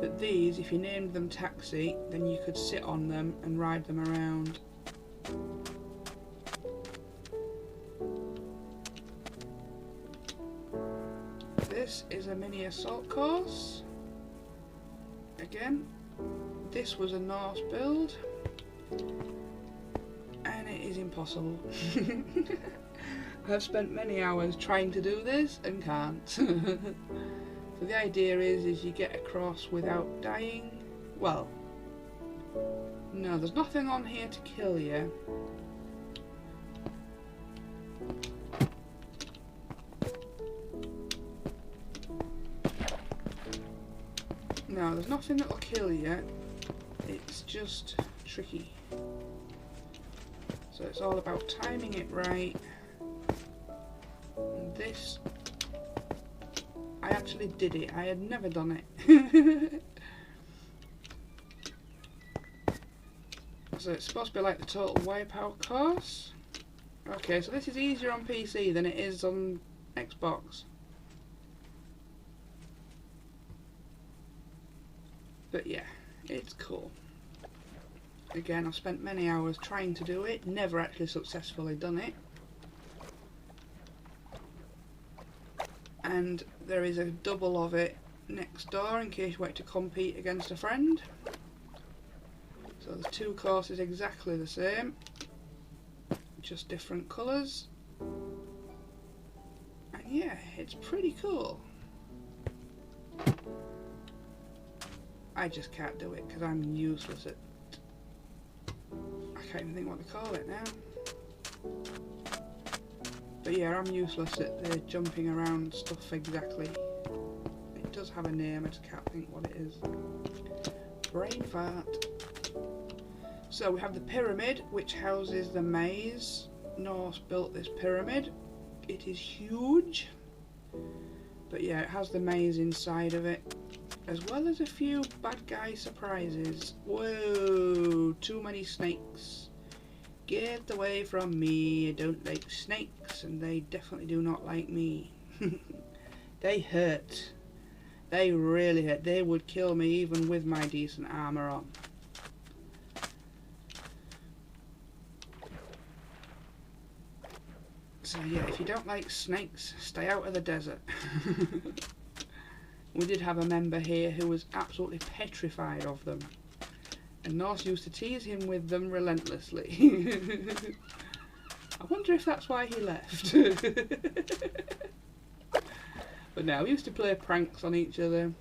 But these, if you named them taxi, then you could sit on them and ride them around. This is a mini assault course. Again, this was a Norse build, and it is impossible. I've spent many hours trying to do this and can't. So the idea is you get across without dying. Well, no, there's nothing on here to kill you. No, there's nothing that'll kill you. It's just tricky. So it's all about timing it right. And this, I actually did it. I had never done it. So it's supposed to be like the Total Wipeout course. Okay, so this is easier on PC than it is on Xbox. But yeah, it's cool. Again, I've spent many hours trying to do it, never actually successfully done it. And there is a double of it next door in case you want to compete against a friend. So there's two courses exactly the same, just different colours. And yeah, it's pretty cool. I just can't do it because I'm useless at... I can't even think what to call it now. But yeah, I'm useless at the jumping around stuff exactly. It does have a name, I just can't think what it is. Brain fart. So we have the pyramid, which houses the maze. Norse built this pyramid. It is huge. But yeah, it has the maze inside of it, as well as a few bad guy surprises. Whoa, too many snakes. Get away from me, I don't like snakes, and they definitely do not like me. They hurt. They really hurt. They would kill me even with my decent armour on. So yeah, if you don't like snakes, stay out of the desert. We did have a member here who was absolutely petrified of them, and Norse used to tease him with them relentlessly. I wonder if that's why he left. But no, we used to play pranks on each other.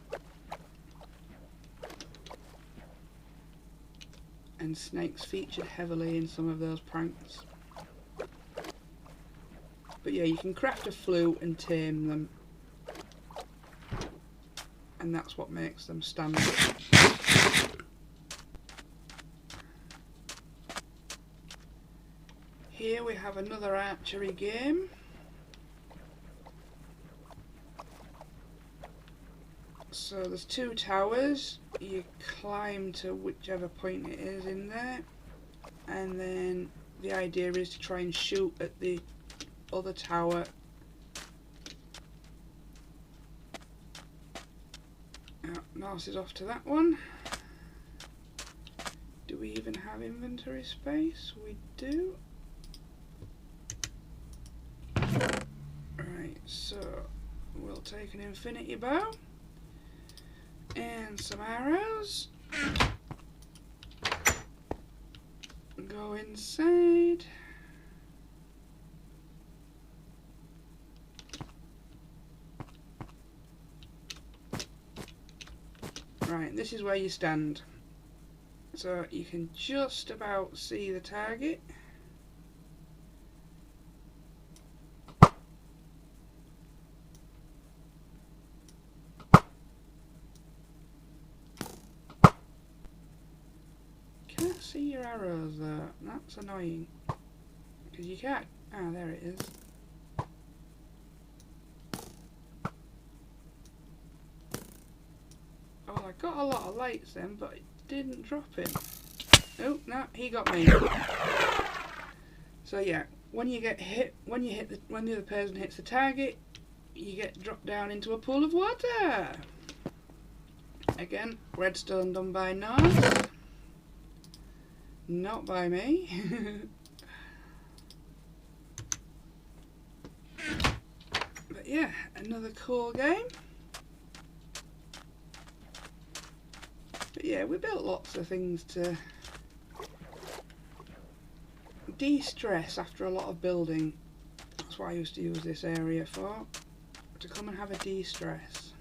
And snakes featured heavily in some of those pranks. But yeah, you can craft a flute and tame them. And that's what makes them stand up. Here we have another archery game. So there's two towers. You climb to whichever point it is in there. And then the idea is to try and shoot at the other tower. Norse is off to that one. Do we even have inventory space? We do. Right, so we'll take an infinity bow and some arrows. Go inside. Right, this is where you stand. So you can just about see the target. Can't see your arrows though. That's annoying. Because you can't. Ah, there it is. Oh, I got a lot of lights then, but it didn't drop him. Oh, no, he got me. So yeah, when you get hit, when the other person hits the target, you get dropped down into a pool of water. Again, redstone done by Norse, not by me. But yeah, another cool game. But yeah, we built lots of things to de-stress after a lot of building. That's what I used to use this area for, to come and have a de-stress.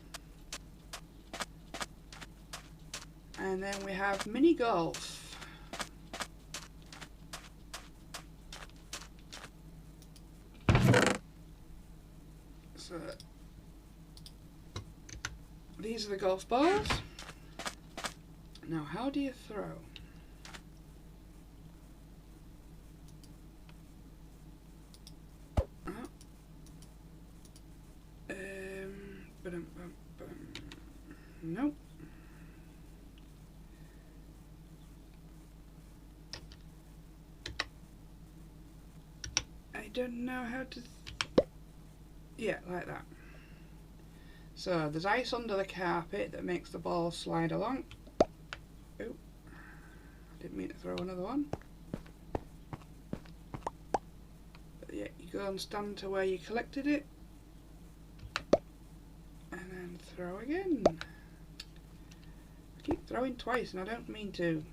And then we have mini golf. So these are the golf balls. Now, how do you throw? Nope. don't know how to... yeah, like that. So there's ice under the carpet that makes the ball slide along. Oh, I didn't mean to throw another one. But yeah, you go and stand to where you collected it. And then throw again. I keep throwing twice and I don't mean to.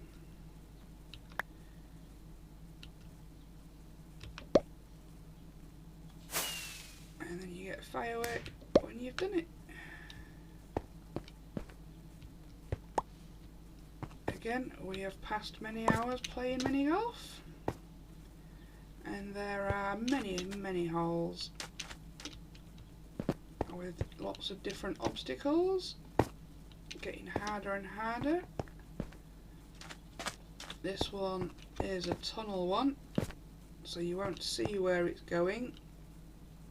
And then you get a firework when you've done it. Again, we have passed many hours playing mini golf, and there are many holes with lots of different obstacles, getting harder and harder. This one is a tunnel one, so you won't see where it's going,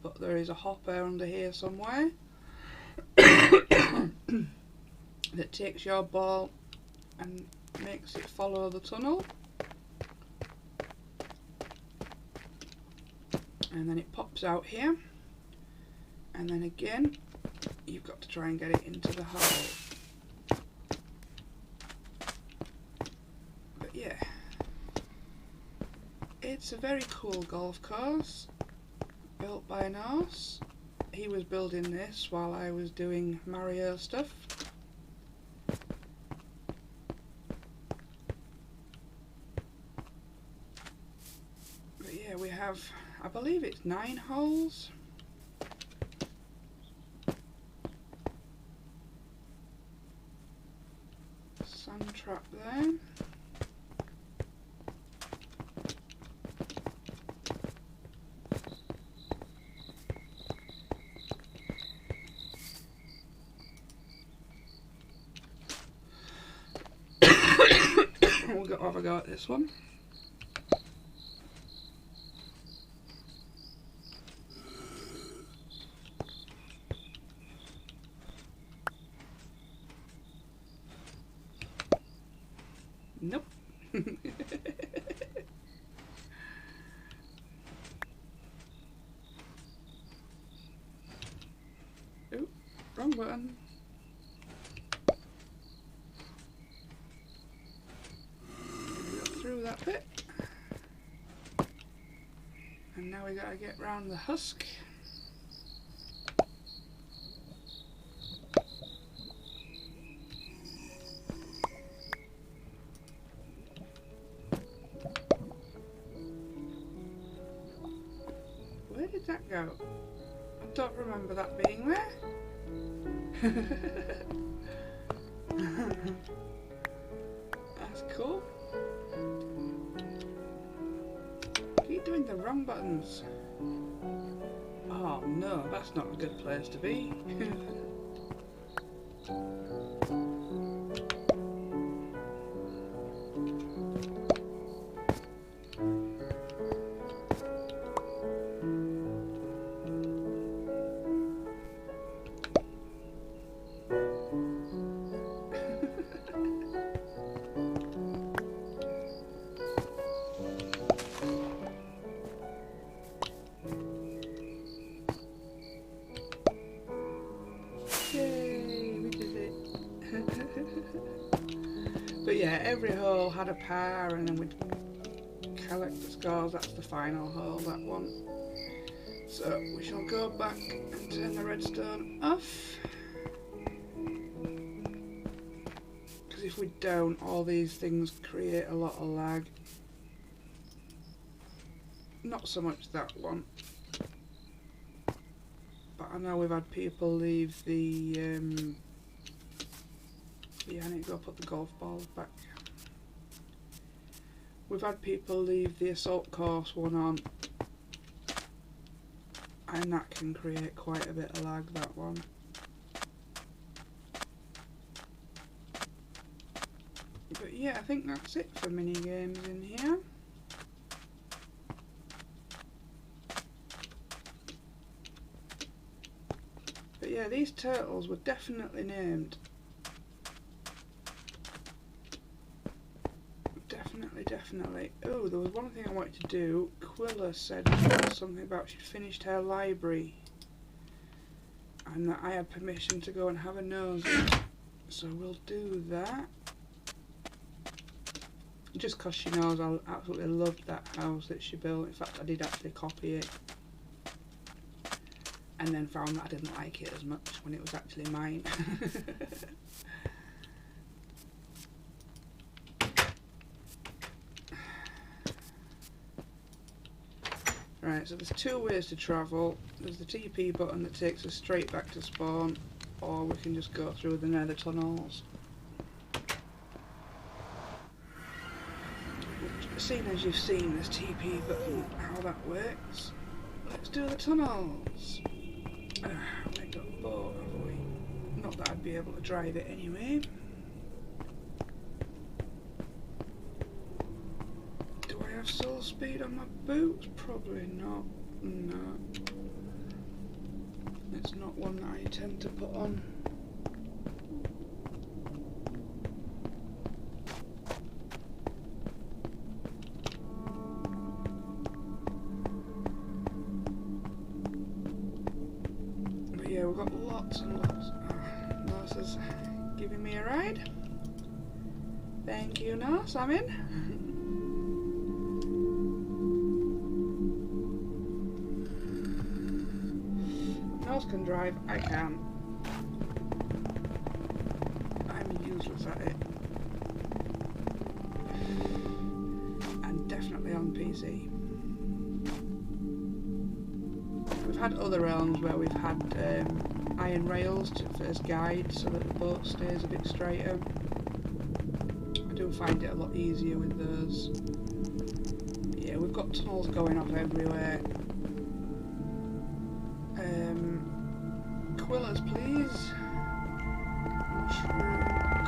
but there is a hopper under here somewhere that takes your ball and makes it follow the tunnel, and then it pops out here, and then again you've got to try and get it into the hole. But yeah, it's a very cool golf course built by Norse. He was building this while I was doing Mario stuff. We have, I believe it's 9 holes. Sand trap there. We'll go have a go at this one. Nope. Oh, wrong button. Go through that bit. And now we gotta get round the husk. Where did that go? I don't remember that being there. That's cool. Keep doing the wrong buttons. Oh no, that's not a good place to be. Yay, we did it. But yeah, every hole had a par and then we'd collect the scores. That's the final hole, that one. So we shall go back and turn the redstone off. Because if we don't, all these things create a lot of lag. Not so much that one. But I know we've had people leave the yeah, I need to go put the golf balls back. We've had people leave the assault course one on, and that can create quite a bit of lag, that one. But yeah, I think that's it for mini games in here. But yeah, these turtles were definitely named. definitely. Oh, there was one thing I wanted to do. Quilla said something about she'd finished her library and that I had permission to go and have a nosy. So we'll do that. Just because she knows I absolutely loved that house that she built. In fact, I did actually copy it. And then found that I didn't like it as much when it was actually mine. Right, so there's two ways to travel. There's the TP button that takes us straight back to spawn, or we can just go through the nether tunnels. Seeing as you've seen this TP button, how that works, let's do the tunnels. We ain't got a boat, have we? Not that I'd be able to drive it anyway. Do I have soul speed on my boots? Probably not. No. It's not one that I tend to put on. Yeah, we've got lots and lots. Nurse is giving me a ride. Thank you, Nurse. I'm in. Nurse can drive. I can. I'm useless at it. And definitely on PC. We've had other realms where we've had iron rails for as guides so that the boat stays a bit straighter. I do find it a lot easier with those. Yeah, we've got tunnels going off everywhere. Quillas, please.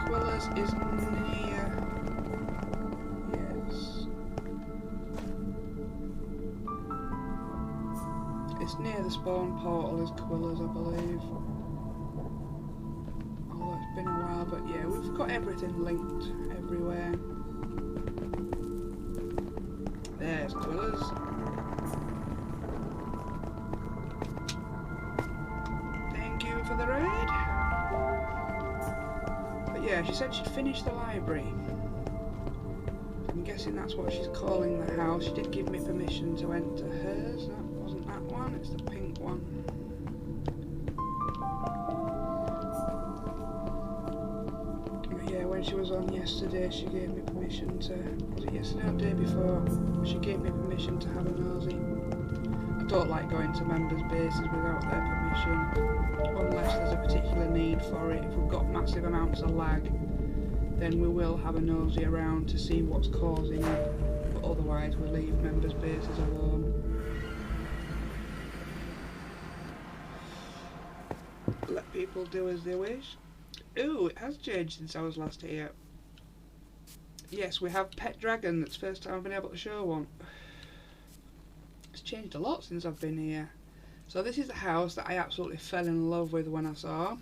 Quillas is near. Yes. It's near the spawn portal as Quillas, I believe. Although it's been a while, but yeah, we've got everything linked everywhere. There's Quillas. Thank you for the ride. But yeah, she said she'd finished the library. I'm guessing that's what she's calling the house. She did give me permission to enter hers. That wasn't that one, it's the pink one. But yeah, when she was on yesterday, she gave me permission to... Was it yesterday or the day before? She gave me permission to have a nosy. I don't like going to members' bases without their permission, unless there's a particular need for it. If we've got massive amounts of lag, then we will have a nosy around to see what's causing it, but otherwise we leave members' bases alone. Let people do as they wish. Ooh, it has changed since I was last here. Yes, we have pet dragon. That's the first time I've been able to show one. It's changed a lot since I've been here. So this is the house that I absolutely fell in love with when I saw.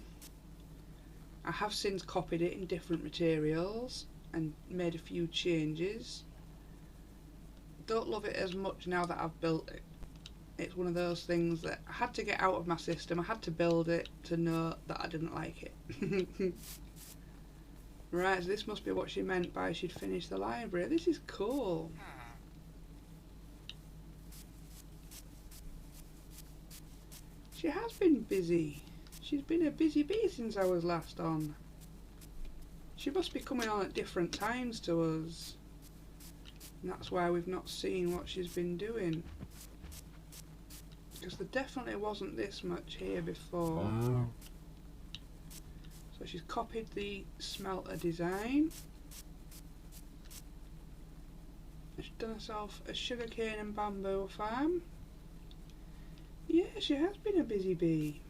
I have since copied it in different materials and made a few changes. Don't love it as much now that I've built it. It's one of those things that I had to get out of my system. I had to build it to know that I didn't like it. Right, so this must be what she meant by she'd finished the library. This is cool. She has been busy. She's been a busy bee since I was last on. She must be coming on at different times to us. And that's why we've not seen what she's been doing. Because there definitely wasn't this much here before. So she's copied the smelter design. She's done herself a sugarcane and bamboo farm. Yeah, she has been a busy bee.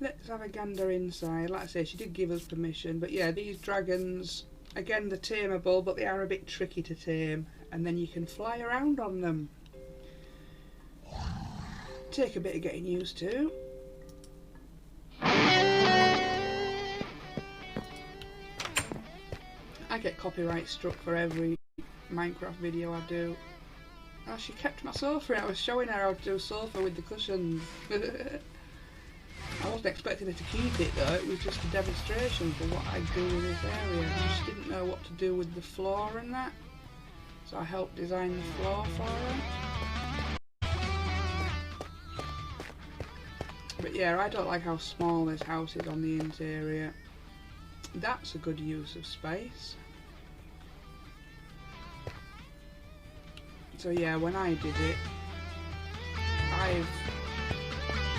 Let's have a gander inside. Like I say, she did give us permission, but yeah, these dragons, again, they're tameable, but they are a bit tricky to tame, and then you can fly around on them. Take a bit of getting used to. I get copyright struck for every Minecraft video I do. Oh, she kept my sofa. I was showing her how to do a sofa with the cushions. I wasn't expecting her to keep it though, it was just a demonstration for what I do in this area. I just didn't know what to do with the floor and that. So I helped design the floor for her. But yeah, I don't like how small this house is on the interior. That's a good use of space. So yeah, when I did it, I've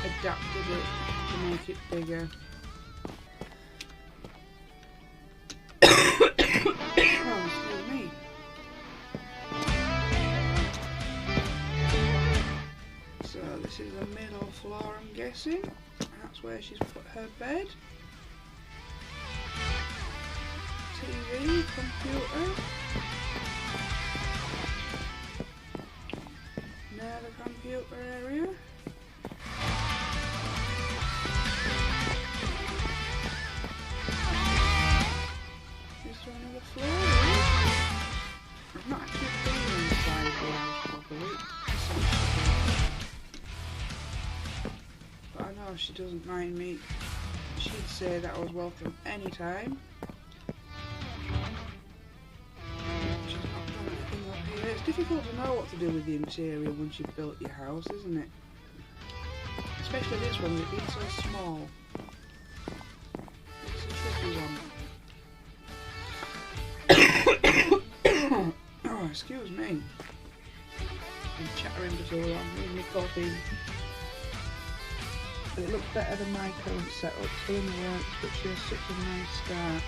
adapted it to make it bigger. Oh, excuse me. So this is the middle floor, I'm guessing. That's where she's put her bed. TV, computer. Now the computer area. Is there another floor? I've not actually been inside the house properly. But I know she doesn't mind me. She'd say that I was welcome anytime. It's difficult to know what to do with the interior once you've built your house, isn't it? Especially this one, with it being so small. It's a tricky one. Oh, excuse me. I'm chattering for so long with my coffee. It looks better than my current setup, still in the works, but she has such a nice start.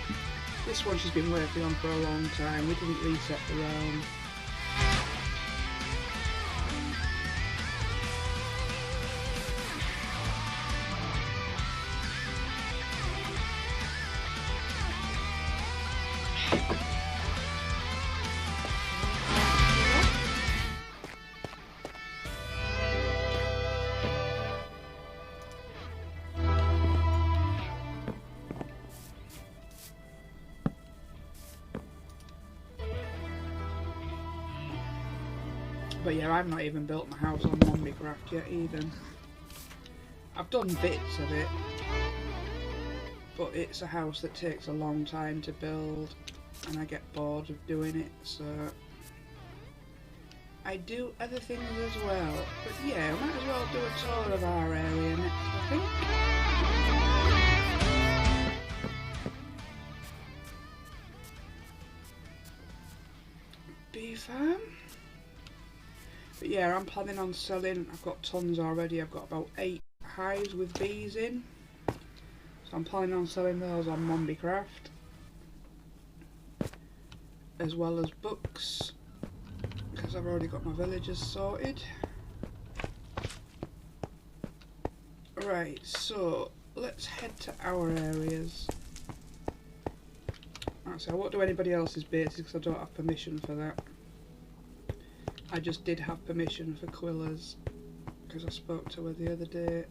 This one she's been working on for a long time. We didn't reset the realm. But yeah, I've not even built my house on Minecraft yet either. I've done bits of it, but it's a house that takes a long time to build and I get bored of doing it, so I do other things as well. But yeah, I might as well do a tour of our area next, I think. Bee farm. But yeah, I'm planning on selling. I've got tons already. I've got about 8 hives with bees in. So I'm planning on selling those on Minecraft. As well as books. Because I've already got my villagers sorted. Right, so let's head to our areas. Actually, I won't do anybody else's bases because I don't have permission for that. I just did have permission for Quillas because I spoke to her the other day.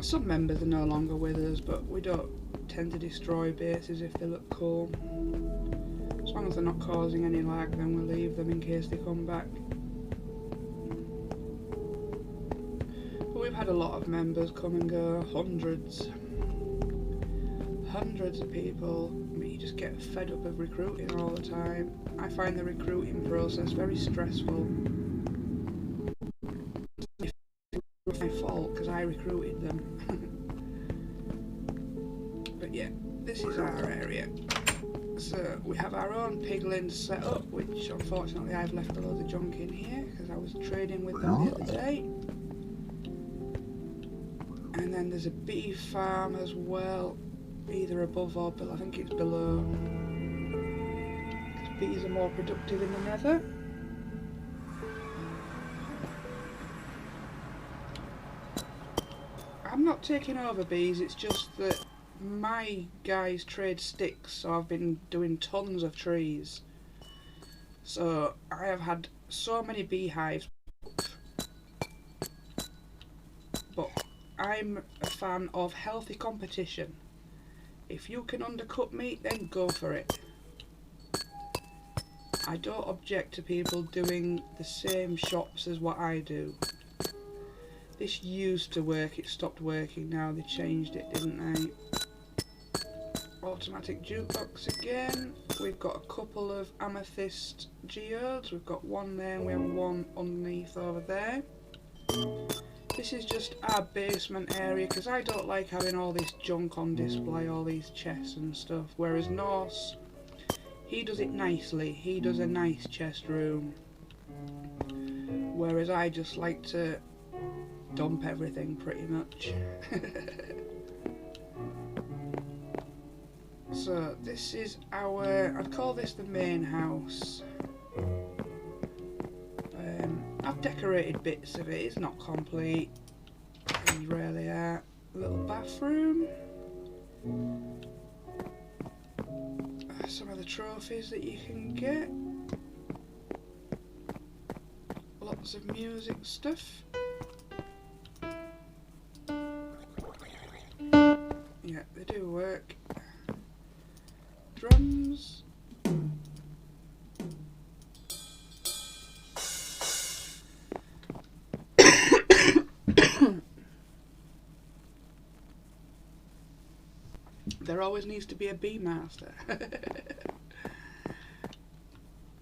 Some members are no longer with us, but we don't tend to destroy bases if they look cool. As long as they're not causing any lag, then we'll leave them in case they come back. But we've had a lot of members come and go, hundreds of people. I mean, you just get fed up of recruiting all the time. I find the recruiting process very stressful. It's my fault because I recruited them. But yeah, this is our area. So we have our own piglins set up, which unfortunately I've left a load of junk in here because I was trading with them the other day. And then there's a bee farm as well. Either above or below, I think it's below. Because bees are more productive in the nether. I'm not taking over bees, it's just that my guys trade sticks, so I've been doing tons of trees. So I have had so many beehives, but I'm a fan of healthy competition. If you can undercut me, then go for it. I don't object to people doing the same shops as what I do. This used to work, it stopped working now, they changed it, didn't they? Automatic jukebox again. We've got a couple of amethyst geodes. We've got one there and we have one underneath over there. This is just our basement area because I don't like having all this junk on display, all these chests and stuff. Whereas Norse, he does it nicely. He does a nice chest room. Whereas I just like to dump everything pretty much. So this is our, I'd call this the main house. I've decorated bits of it, it's not complete. Things rarely are. A little bathroom. Some of the trophies that you can get. Lots of music stuff. Yeah, they do work. Drums. There always needs to be a bee master.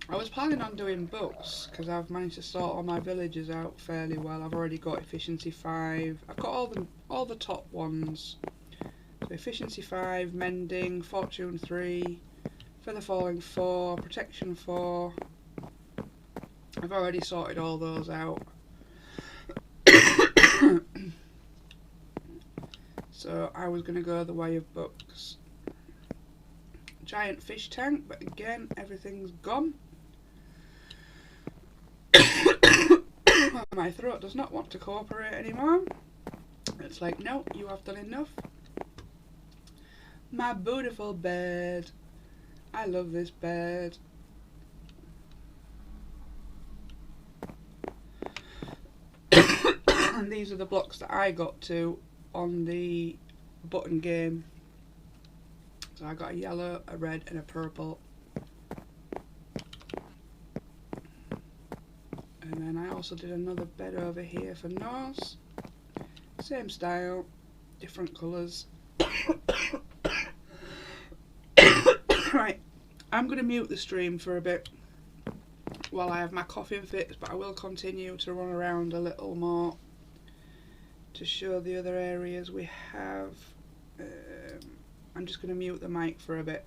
I was planning on doing books because I've managed to sort all my villagers out fairly well. I've already got efficiency 5. I've got all the top ones. So efficiency 5, mending, fortune 3, feather falling 4, protection 4. I've already sorted all those out. So I was going to go the way of books. Giant fish tank, but again everything's gone. My throat does not want to cooperate anymore. It's like, no, you have done enough. My beautiful bed. I love this bed. And these are the blocks that I got to on the button game. So I got a yellow, a red and a purple. And then I also did another bed over here for Norse. Same style, different colours. Right, I'm going to mute the stream for a bit while I have my coffin fix, but I will continue to run around a little more to show the other areas we have. I'm just going to mute the mic for a bit.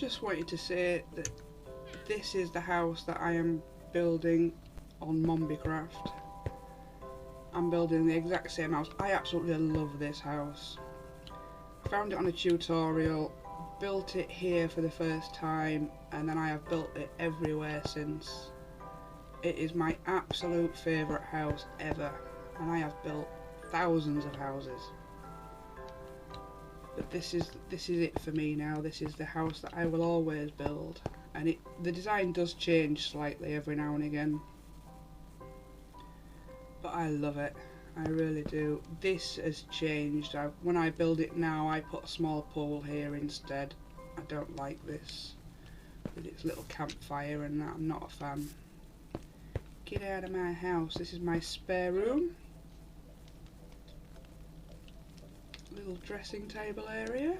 just wanted to say that this is the house that I am building on Mombicraft. I'm building the exact same house. I absolutely love this house. Found it on a tutorial, built it here for the first time, and then I have built it everywhere since. It is my absolute favourite house ever, and I have built thousands of houses. But this is it for me now. This is the house that I will always build, and the design does change slightly every now and again, but I love it. I really do. This has changed. When I build it now, I put a small pool here instead. I don't like this with its little campfire and that. I'm not a fan. Get out of my house. This is my spare room. Little dressing table area.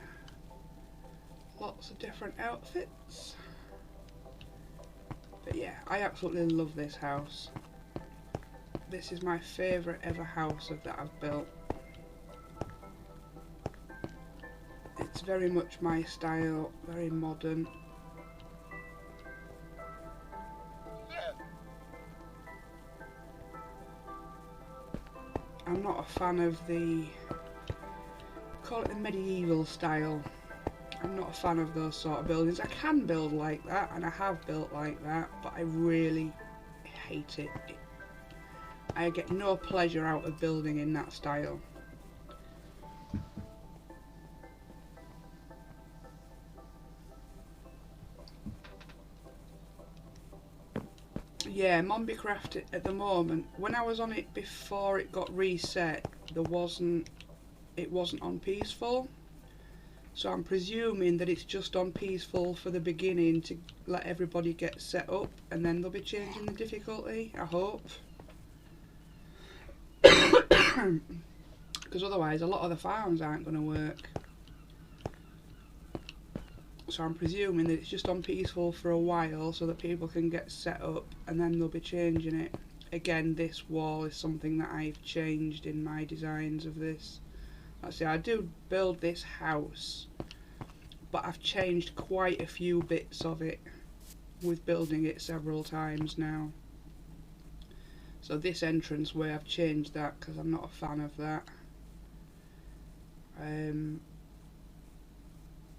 Lots of different outfits. But yeah, I absolutely love this house. This is my favourite ever house that I've built. It's very much my style, very modern. I'm not a fan of call it the medieval style. I'm not a fan of those sort of buildings. I can build like that, and I have built like that, but I really hate it. I get no pleasure out of building in that style. Yeah, Mombicraft at the moment, when I was on it before it got reset, it wasn't on peaceful. So I'm presuming that it's just on peaceful for the beginning to let everybody get set up, and then they'll be changing the difficulty, I hope. Because otherwise a lot of the farms aren't going to work. So I'm presuming that it's just on peaceful for a while so that people can get set up, and then they'll be changing it. Again, this wall is something that I've changed in my designs of this. Like I say, I do build this house, but I've changed quite a few bits of it with building it several times now. So this entranceway, I've changed that because I'm not a fan of that.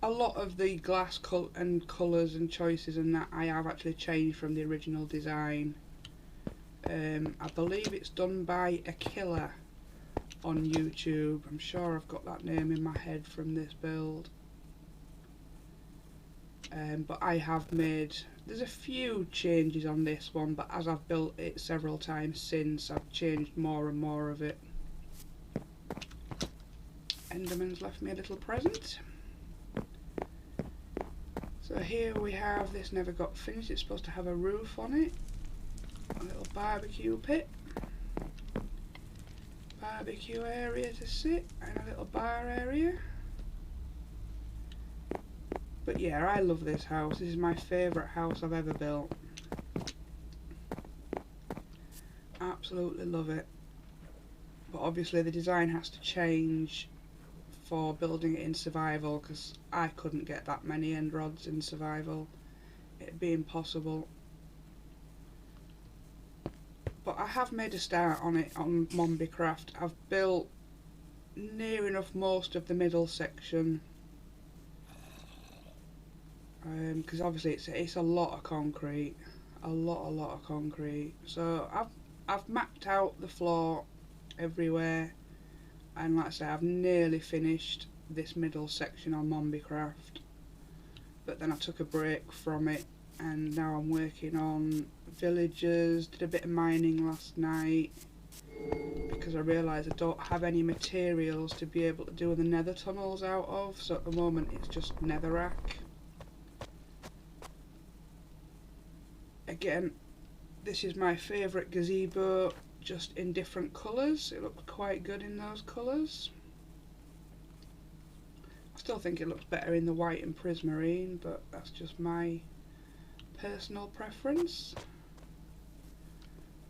A lot of the glass and colours and choices and that I have actually changed from the original design. I believe it's done by a killer on YouTube. I'm sure I've got that name in my head from this build. But I have made, there's a few changes on this one, but as I've built it several times since, I've changed more and more of it. Enderman's left me a little present. So here we have, this never got finished, it's supposed to have a roof on it. A little barbecue pit. Barbecue area to sit, and a little bar area. But yeah, I love this house. This is my favourite house I've ever built. Absolutely love it. But obviously the design has to change for building it in survival, because I couldn't get that many end rods in survival. It'd be impossible. But I have made a start on it on Mombicraft. I've built near enough most of the middle section. Because obviously it's a lot of concrete, a lot of concrete. So I've mapped out the floor everywhere, and like I say, I've nearly finished this middle section on Mombicraft. But then I took a break from it, and now I'm working on villagers. Did a bit of mining last night because I realised I don't have any materials to be able to do the nether tunnels out of. So at the moment it's just netherrack. Again, this is my favourite gazebo, just in different colours. It looks quite good in those colours. I still think it looks better in the white and prismarine, but that's just my personal preference.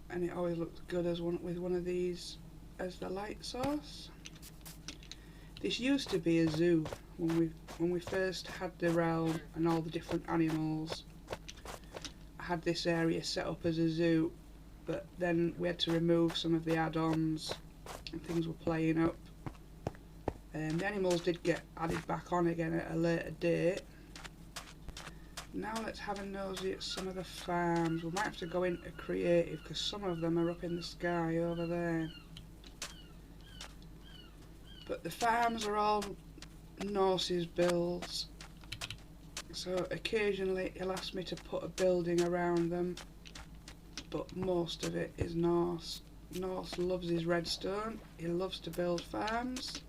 And it always looks good as with one of these as the light source. This used to be a zoo when we when we first had the realm and all the different animals, I had this area set up as a zoo, but then we had to remove some of the add-ons and things were playing up. The animals did get added back on again at a later date. Now let's have a nosy at some of the farms. We might have to go into creative because some of them are up in the sky over there. But the farms are all Norse's builds, so occasionally he'll ask me to put a building around them, but most of it is Norse. Norse loves his redstone, he loves to build farms.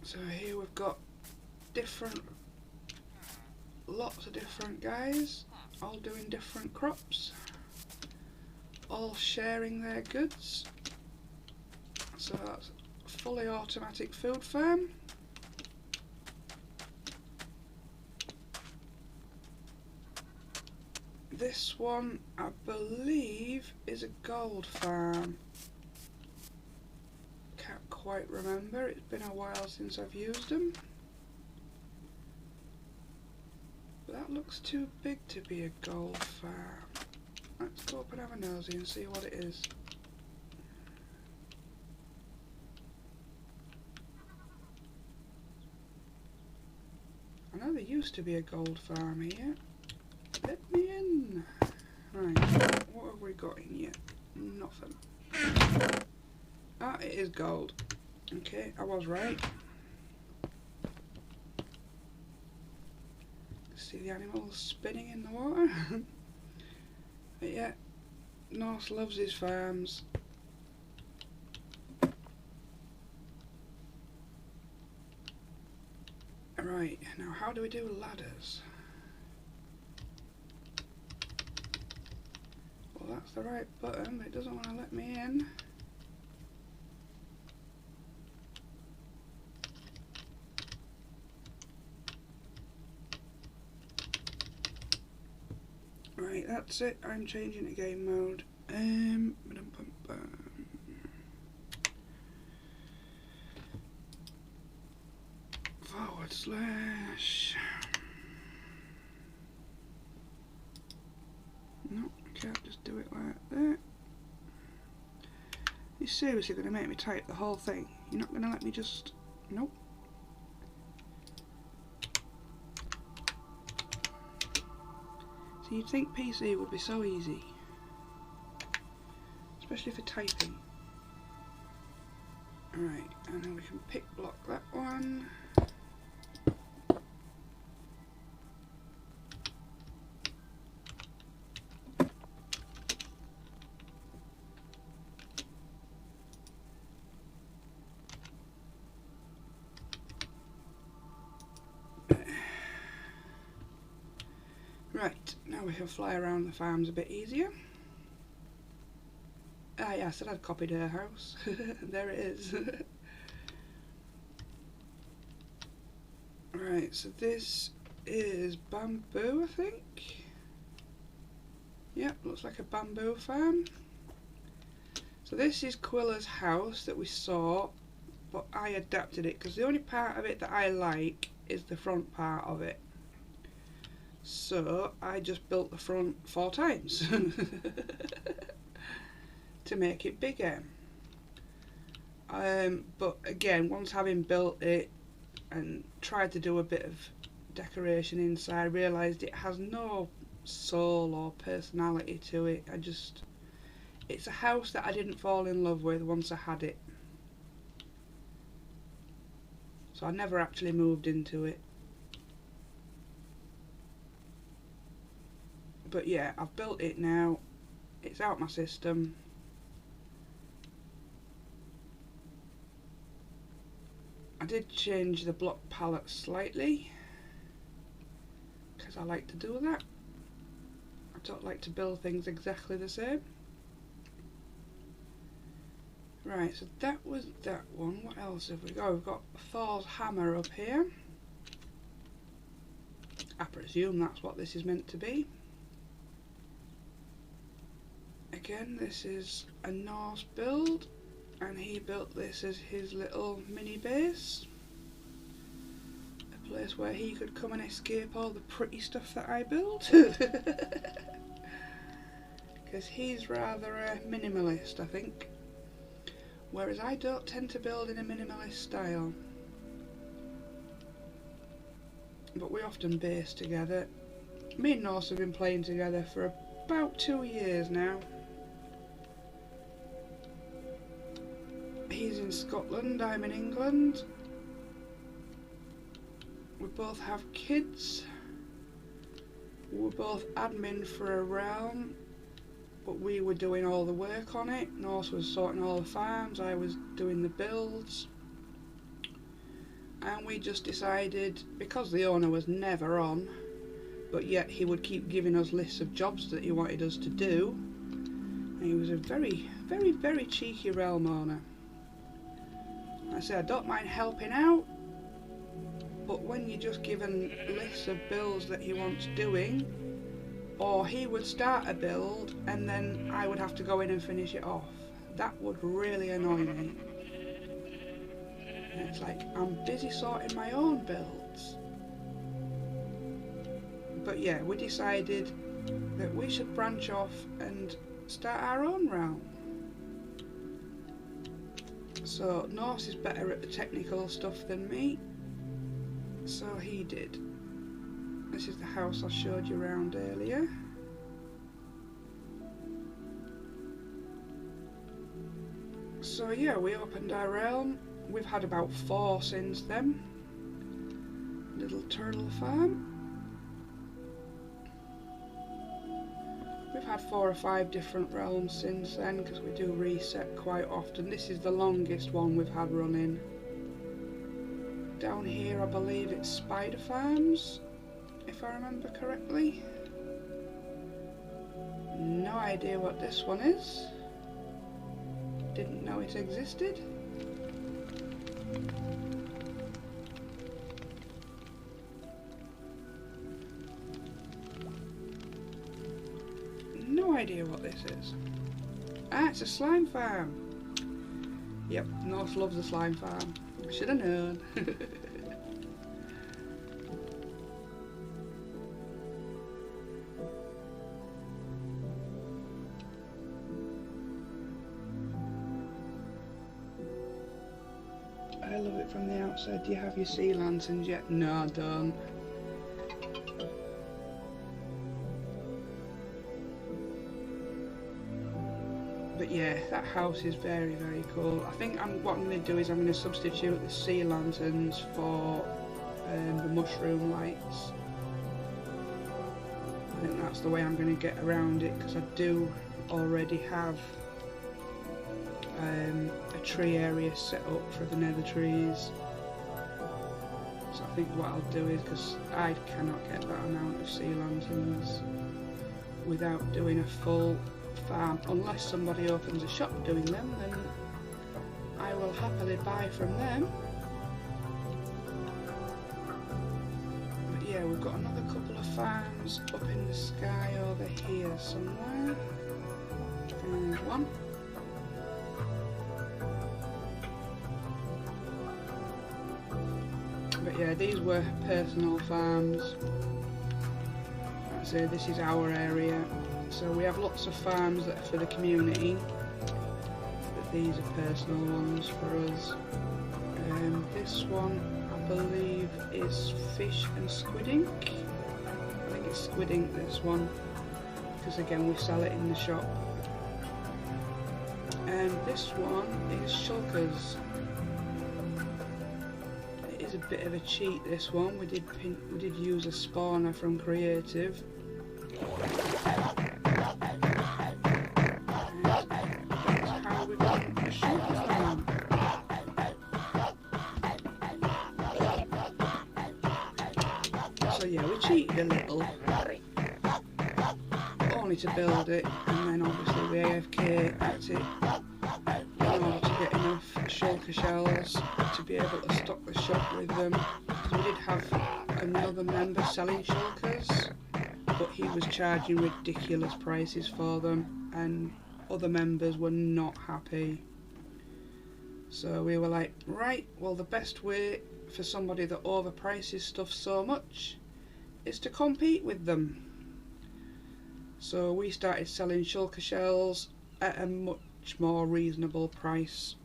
So here we've got lots of different guys, all doing different crops, all sharing their goods. So that's a fully automatic food farm. This one, I believe, is a gold farm. Can't quite remember, it's been a while since I've used them. But that looks too big to be a gold farm. Let's go up and have a nosy and see what it is. I know there used to be a gold farm here. Let me in. Right, what have we got in here? Nothing. Ah, it is gold. Okay, I was right. See the animals spinning in the water? But yeah, Norse loves his farms. Right, now how do we do ladders? Well, that's the right button, but it doesn't want to let me in. Right, that's it. I'm changing to game mode. Forward slash. No, I can't just do it like that. You're seriously going to make me type the whole thing? You're not going to let me just... Nope. So you'd think PC would be so easy. Especially for typing. Alright, and then we can pick block that one. Right, now we can fly around the farms a bit easier. Ah yeah, I said I'd copied her house. There it is. Right, so this is bamboo, I think. Yep, looks like a bamboo farm. So this is Quilla's house that we saw, but I adapted it because the only part of it that I like is the front part of it. So I just built the front 4 times to make it bigger. But again, once having built it and tried to do a bit of decoration inside, I realised it has no soul or personality to it. It's a house that I didn't fall in love with once I had it. So I never actually moved into it. But yeah, I've built it now. It's out my system. I did change the block palette slightly because I like to do that. I don't like to build things exactly the same. Right, so that was that one. What else have we got? We've got Thor's hammer up here. I presume that's what this is meant to be. again, this is a Norse build, and he built this as his little mini base. A place where he could come and escape all the pretty stuff that I built. Because he's rather a minimalist, I think. Whereas I don't tend to build in a minimalist style. But we often base together. Me and Norse have been playing together for about 2 years now. He's in Scotland, I'm in England. We both have kids. We're both admin for a realm, but we were doing all the work on it. Norse was sorting all the farms, I was doing the builds. And we just decided, because the owner was never on, but yet he would keep giving us lists of jobs that he wanted us to do. And he was a very, very, very cheeky realm owner. I said, I don't mind helping out, but when you're just given lists of builds that he wants doing, or he would start a build and then I would have to go in and finish it off, that would really annoy me. And it's like, I'm busy sorting my own builds. But yeah, we decided that we should branch off and start our own realm. So Norse is better at the technical stuff than me, so he did. This is the house I showed you around earlier. So yeah, we opened our realm. We've had about 4 since then. Little turtle farm. We've had 4 or 5 different realms since then, because we do reset quite often. This is the longest one we've had running. Down here I believe it's spider farms, if I remember correctly. No idea what this one is. Didn't know it existed. No idea what this is. Ah, it's a slime farm. Yep, Norse loves a slime farm. Should have known. I love it from the outside. Do you have your sea lanterns yet? No, I don't. But yeah, that house is very, very cool. I think what I'm going to do is I'm going to substitute the sea lanterns for the mushroom lights. I think that's the way I'm going to get around it, because I do already have a tree area set up for the nether trees. So I think what I'll do is, because I cannot get that amount of sea lanterns without doing a full farm, unless somebody opens a shop doing them, then I will happily buy from them. But yeah, we've got another couple of farms up in the sky over here somewhere. There's one. But yeah, these were personal farms. Like I say, this is our area. So we have lots of farms that are for the community, but these are personal ones for us. This one, I believe, is fish and squid ink. I think it's squid ink, this one, because again we sell it in the shop. And this one is shulkers. It is a bit of a cheat, this one. We did use a spawner from Creative. So yeah, we cheated a little, only to build it, and then obviously we AFK at it in order to get enough shulker shells to be able to stock the shop with them. So we did have another member selling shulkers, but he was charging ridiculous prices for them, and other members were not happy. So we were like, right, well the best way for somebody that overprices stuff so much is to compete with them. So we started selling shulker shells at a much more reasonable price.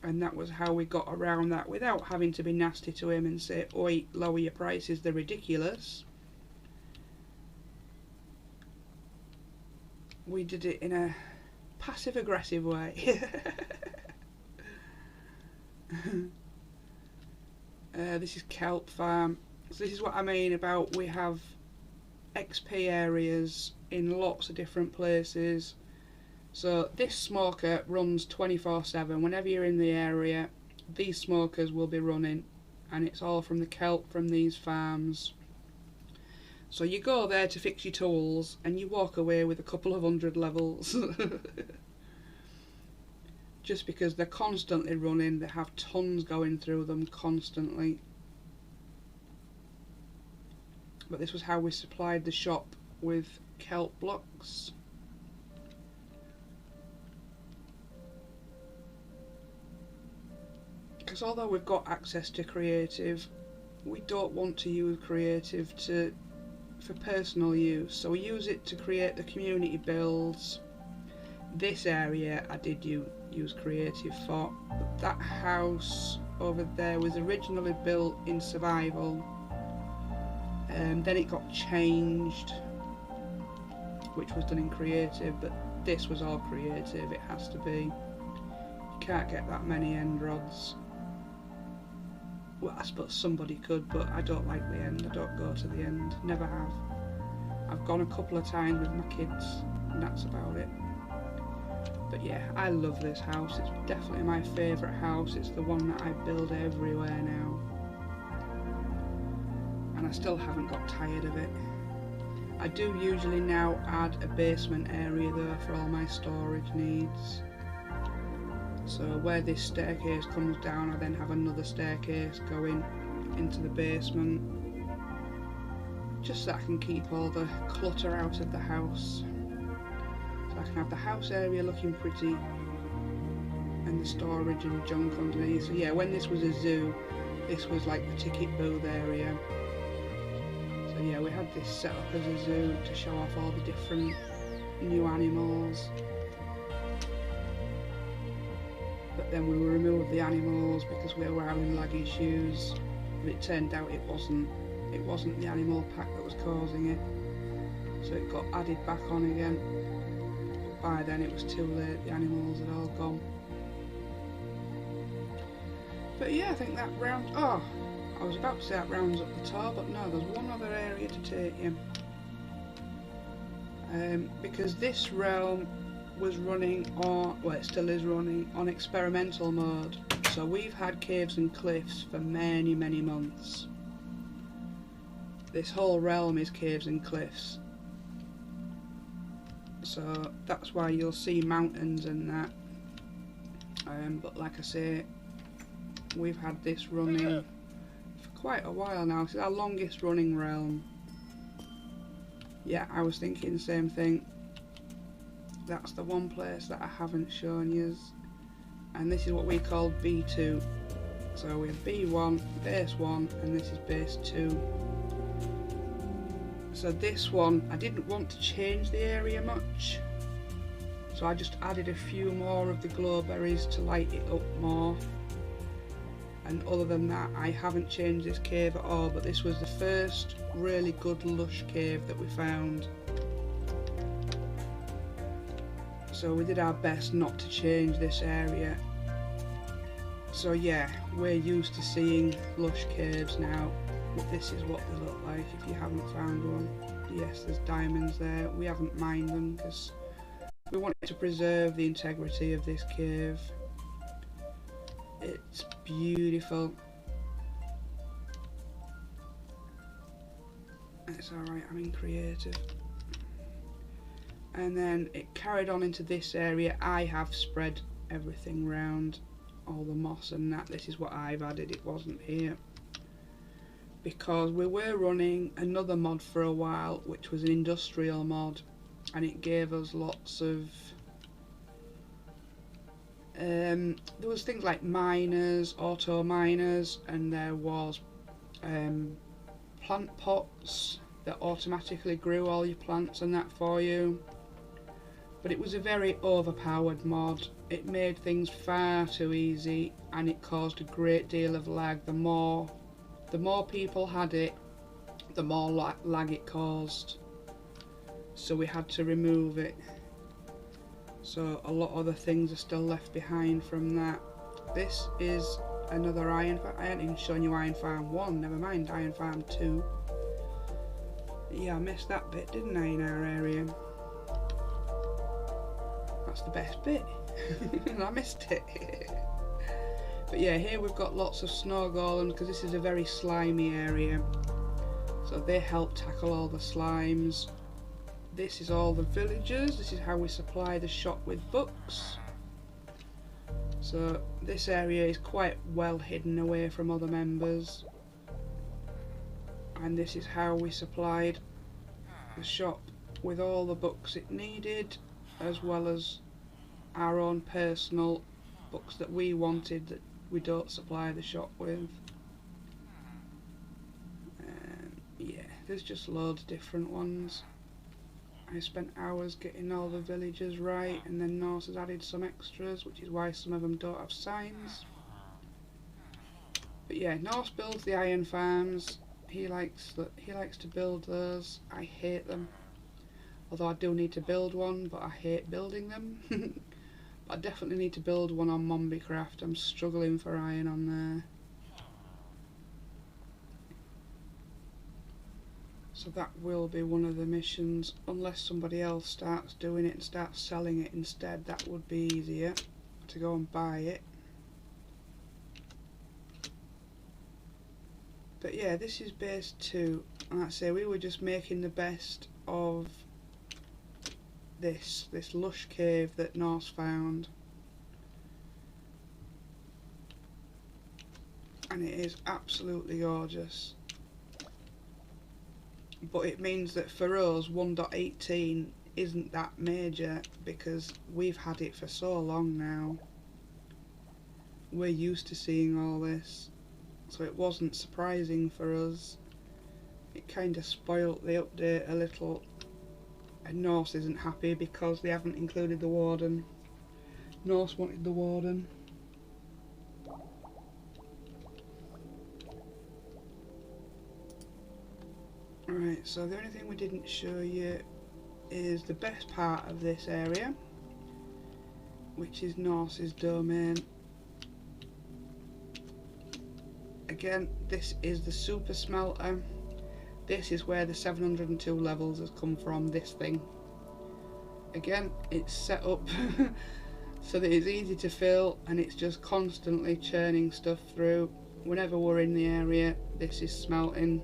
And that was how we got around that without having to be nasty to him and say, oi, lower your prices, they're ridiculous. We did it in a passive aggressive way. This is kelp farm. So this is what I mean about we have XP areas in lots of different places. So this smoker runs 24/7. Whenever you're in the area, these smokers will be running, and it's all from the kelp from these farms. So you go there to fix your tools and you walk away with a couple of 100 levels. Just because they're constantly running, they have tons going through them constantly. But this was how we supplied the shop with kelp blocks. Because although we've got access to creative, we don't want to use creative for personal use. So we use it to create the community builds. This area I did use creative for, but that house over there was originally built in survival, and then it got changed, which was done in creative, but this was all creative. It has to be. You can't get that many end rods. Well, I suppose somebody could, but I don't like the end. I don't go to the end, never have. I've gone a couple of times with my kids and that's about it. But yeah, I love this house. It's definitely my favourite house. It's the one that I build everywhere now. And I still haven't got tired of it. I do usually now add a basement area though for all my storage needs. So where this staircase comes down, I then have another staircase going into the basement, just so I can keep all the clutter out of the house. So I can have the house area looking pretty and the storage and junk underneath. So yeah, when this was a zoo, this was like the ticket booth area. So yeah, we had this set up as a zoo to show off all the different new animals. But then we removed the animals because we were having lag issues, but it turned out it wasn't the animal pack that was causing it, so it got added back on again. But by then it was too late, the animals had all gone. But yeah, I think that round, oh, I was about to say that rounds up the tour, but no, there's one other area to take you. Because this realm was running on, well it still is running on experimental mode, so we've had caves and cliffs for many months. This whole realm is caves and cliffs, so that's why you'll see mountains and that, but like I say, we've had this running for quite a while now. It's our longest running realm. Yeah, I was thinking the same thing. That's the one place that I haven't shown you, and this is what we call B2. So we have B1, base 1, and this is base 2. So this one, I didn't want to change the area much, so I just added a few more of the glowberries to light it up more. And other than that, I haven't changed this cave at all, but this was the first really good lush cave that we found. So we did our best not to change this area. So yeah, we're used to seeing lush caves now, but this is what they look like if you haven't found one. Yes, there's diamonds there. We haven't mined them because we wanted to preserve the integrity of this cave. It's beautiful. It's alright, I'm in creative. And then it carried on into this area. I have spread everything round, all the moss and that. This is what I've added, it wasn't here, because we were running another mod for a while, which was an industrial mod, and it gave us lots of there was things like miners, auto miners, and there was plant pots that automatically grew all your plants and that for you. But it was a very overpowered mod. It made things far too easy, and it caused a great deal of lag. The more people had it, the more lag it caused. So we had to remove it. So a lot of the things are still left behind from that. This is another iron farm. I hadn't even shown you Iron Farm 1, never mind Iron Farm 2. Yeah, I missed that bit, didn't I, in our area? That's the best bit. And I missed it. But yeah, here we've got lots of snow golems because this is a very slimy area. So they help tackle all the slimes. This is all the villagers. This is how we supply the shop with books. So this area is quite well hidden away from other members. And this is how we supplied the shop with all the books it needed, as well as our own personal books that we wanted that we don't supply the shop with. Yeah, there's just loads of different ones. I spent hours getting all the villagers right, and then Norse has added some extras, which is why some of them don't have signs. But yeah, Norse builds the iron farms. He likes to build those. I hate them. Although I do need to build one, but I hate building them. But I definitely need to build one on Mombicraft. I'm struggling for iron on there. So that will be one of the missions, unless somebody else starts doing it and starts selling it instead. That would be easier to go and buy it. But yeah, this is base 2, and like I say, we were just making the best of this lush cave that Norse found. And it is absolutely gorgeous. But it means that for us 1.18 isn't that major because we've had it for so long now. We're used to seeing all this, so it wasn't surprising for us. It kind of spoilt the update a little, and Norse isn't happy because they haven't included the warden. Norse wanted the warden. Right, so the only thing we didn't show you is the best part of this area, which is Norse's domain. Again, this is the super smelter. This is where the 702 levels has come from, this thing. Again, it's set up so that it's easy to fill, and it's just constantly churning stuff through. Whenever we're in the area, this is smelting.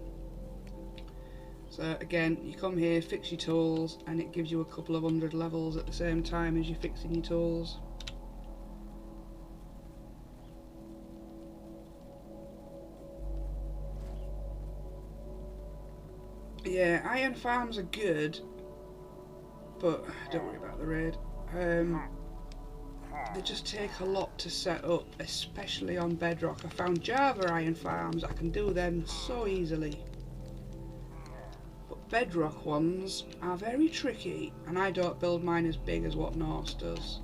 So again, you come here, fix your tools, and it gives you a couple of 100 levels at the same time as you're fixing your tools. Yeah, iron farms are good, but don't worry about the raid. They just take a lot to set up, especially on bedrock. I found Java iron farms, I can do them so easily. But bedrock ones are very tricky, and I don't build mine as big as what Norse does.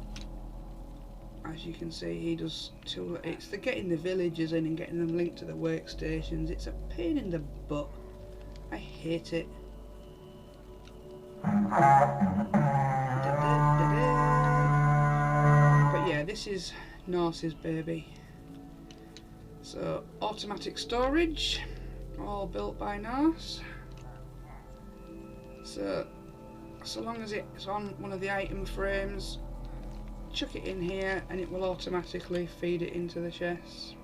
As you can see, he does too. It's the getting the villagers in and getting them linked to the workstations. It's a pain in the butt. I hate it. But yeah, this is Norse's baby. So, automatic storage, all built by Norse. So long as it's on one of the item frames, chuck it in here and it will automatically feed it into the chests.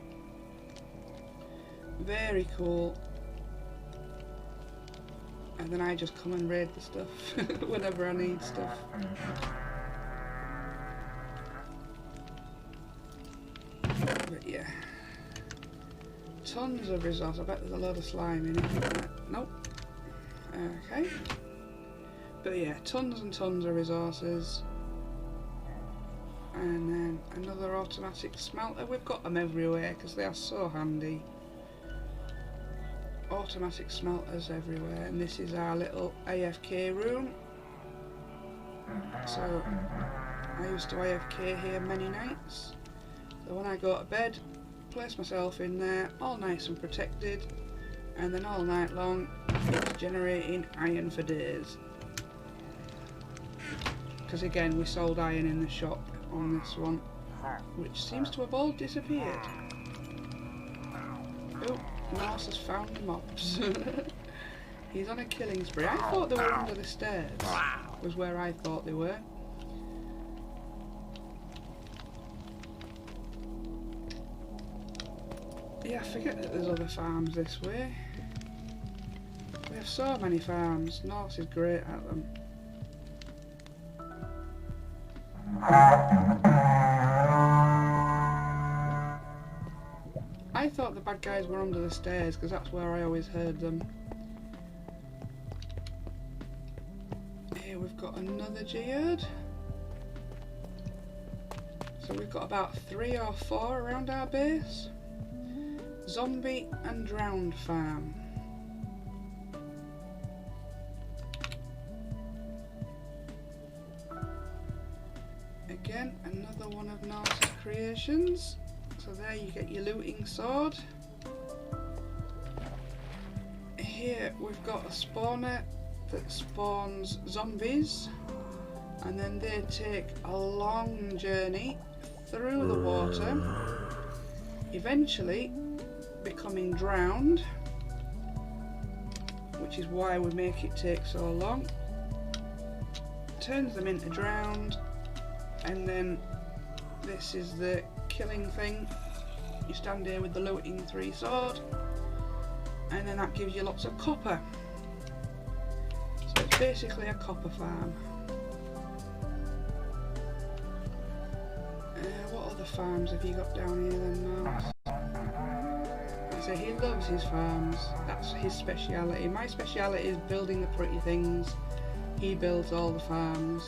Very cool. And then I just come and raid the stuff whenever I need stuff. But yeah, tons of resource. I bet there's a load of slime in it. Nope. Okay. But yeah, tons and tons of resources. And then another automatic smelter. We've got them everywhere because they are so handy. Automatic smelters everywhere, and this is our little AFK room. So I used to AFK here many nights. So when I go to bed, place myself in there, all nice and protected, and then all night long it's generating iron for days. Because again, we sold iron in the shop on this one, which seems to have all disappeared. Oh, Norse has found mobs. He's on a killing spree. I thought they were under the stairs, was where I thought they were. Yeah, I forget that there's other farms this way. We have so many farms. Norse is great at them. I thought the bad guys were under the stairs because that's where I always heard them. Here we've got another geode. So we've got about 3 or 4 around our base. Zombie and drowned farm. Again, another one of Norse's creations. So there you get your looting sword. Here we've got a spawner that spawns zombies, and then they take a long journey through the water, eventually becoming drowned, which is why we make it take so long. Turns them into drowned, and then this is the killing thing. You stand here with the looting 3 sword, and then that gives you lots of copper. So it's basically a copper farm. What other farms have you got down here then, Mouse? So he loves his farms. That's his speciality. My speciality is building the pretty things. He builds all the farms.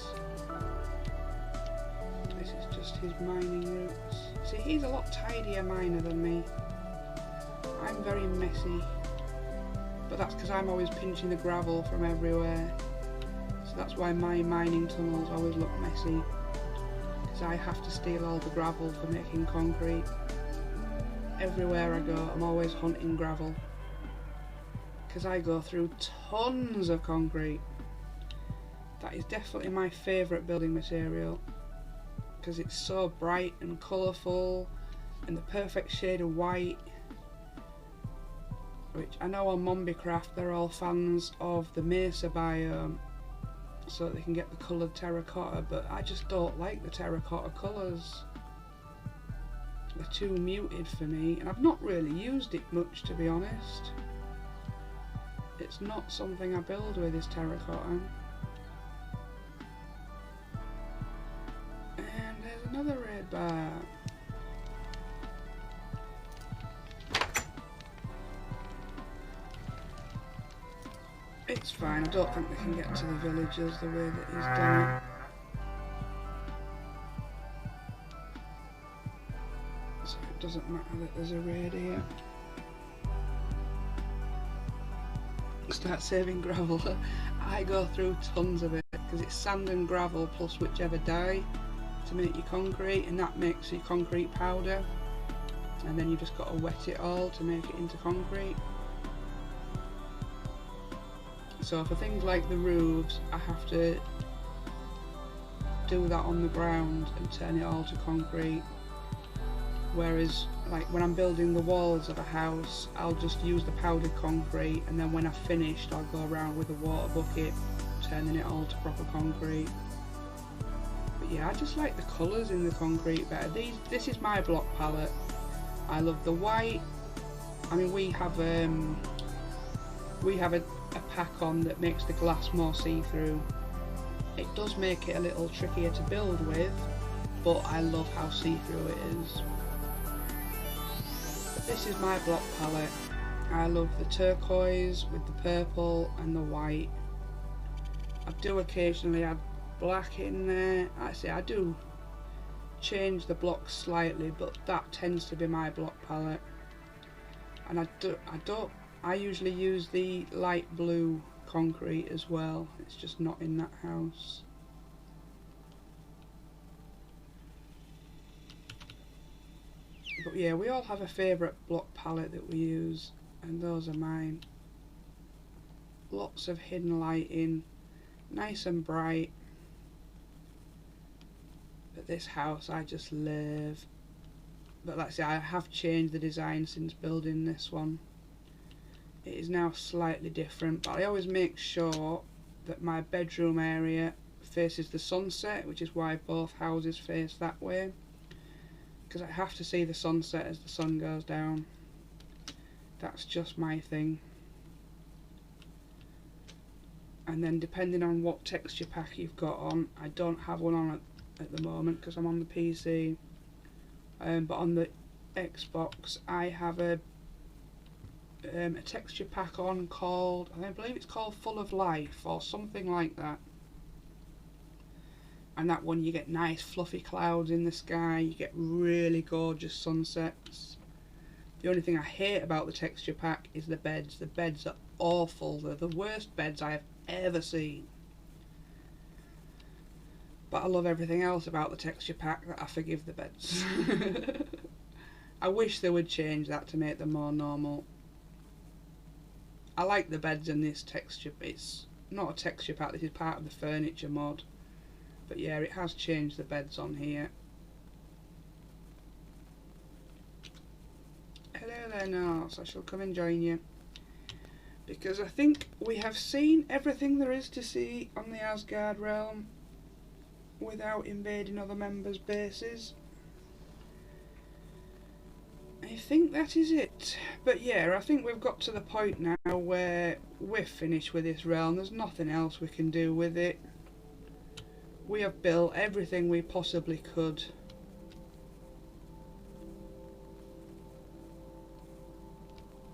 This is just his mining routes. See, he's a lot tidier miner than me. I'm very messy. But that's because I'm always pinching the gravel from everywhere. So that's why my mining tunnels always look messy. Because I have to steal all the gravel for making concrete. Everywhere I go, I'm always hunting gravel. Because I go through tons of concrete. That is definitely my favourite building material. Because it's so bright and colourful and the perfect shade of white, which I know on Mombicraft they're all fans of the mesa biome so that they can get the coloured terracotta, but I just don't like the terracotta colours. They're too muted for me, and I've not really used it much, to be honest. It's not something I build with, is terracotta. Another red bar. It's fine, I don't think they can get to the villagers the way that he's done it. So it doesn't matter that there's a raid here. Start saving gravel. I go through tons of it because it's sand and gravel plus whichever dye to make your concrete, and that makes your concrete powder, and then you just got to wet it all to make it into concrete. So for things like the roofs, I have to do that on the ground and turn it all to concrete, whereas like when I'm building the walls of a house, I'll just use the powdered concrete, and then when I've finished I'll go around with a water bucket turning it all to proper concrete. Yeah, I just like the colours in the concrete better. This is my block palette. I love the white. I mean, we have a pack on that makes the glass more see-through. It does make it a little trickier to build with, but I love how see-through it is. But this is my block palette. I love the turquoise with the purple and the white. I do occasionally add black in there. I say I do change the blocks slightly, but that tends to be my block palette. And I usually use the light blue concrete as well. It's just not in that house. But yeah, we all have a favourite block palette that we use, and those are mine. Lots of hidden lighting, nice and bright. But this house I just love. But like I say, I have changed the design since building this one. It is now slightly different, but I always make sure that my bedroom area faces the sunset, which is why both houses face that way, because I have to see the sunset as the sun goes down. That's just my thing. And then depending on what texture pack you've got on, I don't have one on at the moment because I'm on the PC, but on the Xbox I have a texture pack on called, I believe it's called Full of Life or something like that. And that one you get nice fluffy clouds in the sky, you get really gorgeous sunsets. The only thing I hate about the texture pack is the beds. The beds are awful. They're the worst beds I have ever seen. But I love everything else about the texture pack that I forgive the beds. I wish they would change that to make them more normal. I like the beds in this texture. It's not a texture pack, this is part of the furniture mod. But yeah, it has changed the beds on here. Hello there, Norse. I shall come and join you, because I think we have seen everything there is to see on the Asgard realm without invading other members' bases. I think that is it. But yeah, I think we've got to the point now where we're finished with this realm. There's nothing else we can do with it. We have built everything we possibly could.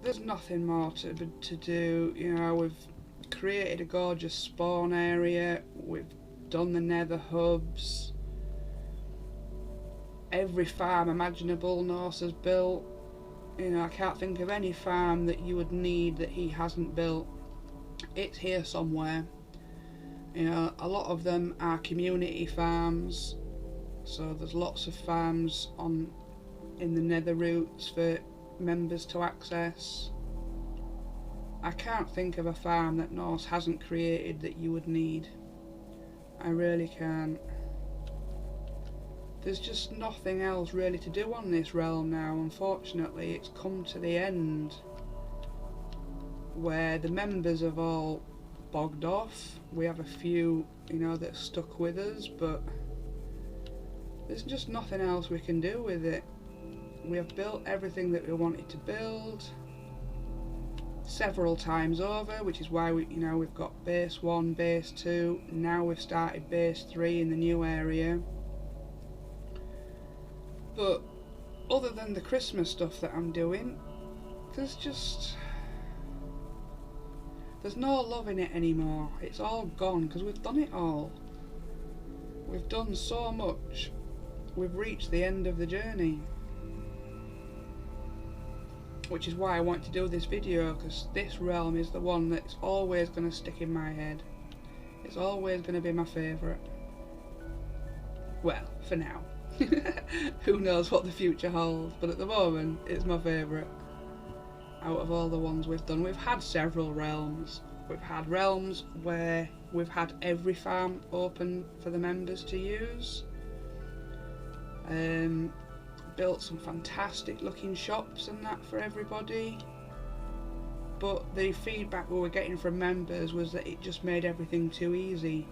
There's nothing more to do. You know, we've created a gorgeous spawn area. We've done the nether hubs. Every farm imaginable Norse has built. You know, I can't think of any farm that you would need that he hasn't built. It's here somewhere. You know, a lot of them are community farms, so there's lots of farms in the nether roots for members to access. I can't think of a farm that Norse hasn't created that you would need. I really can't. There's just nothing else really to do on this realm now. Unfortunately, it's come to the end where the members have all bogged off. We have a few, you know, that stuck with us, but there's just nothing else we can do with it. We have built everything that we wanted to build several times over, which is why we've got base 1, base 2, now we've started base 3 in the new area. But other than the Christmas stuff that I'm doing, there's no love in it anymore. It's all gone because we've done it all. We've done so much. We've reached the end of the journey. Which is why I want to do this video, because this realm is the one that's always going to stick in my head. It's always going to be my favourite. Well, for now. Who knows what the future holds, but at the moment it's my favourite. Out of all the ones we've done, we've had several realms. We've had realms where we've had every farm open for the members to use. Built some fantastic looking shops and that for everybody. But the feedback we were getting from members was that it just made everything too easy.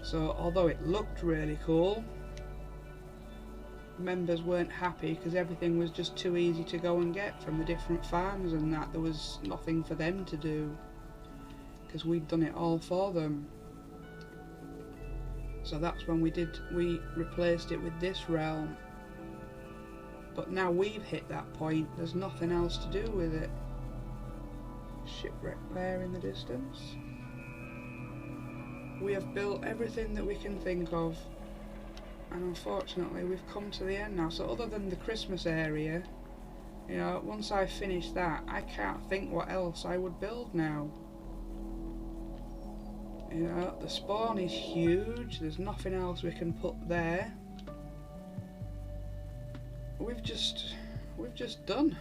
So although it looked really cool, members weren't happy because everything was just too easy to go and get from the different farms and that. There was nothing for them to do because we'd done it all for them. So that's when we replaced it with this realm. But now we've hit that point, there's nothing else to do with it. Shipwreck there in the distance. We have built everything that we can think of, and unfortunately we've come to the end now. So other than the Christmas area, you know, once I finish that, I can't think what else I would build now. You know, the spawn is huge, there's nothing else we can put there. We've just done.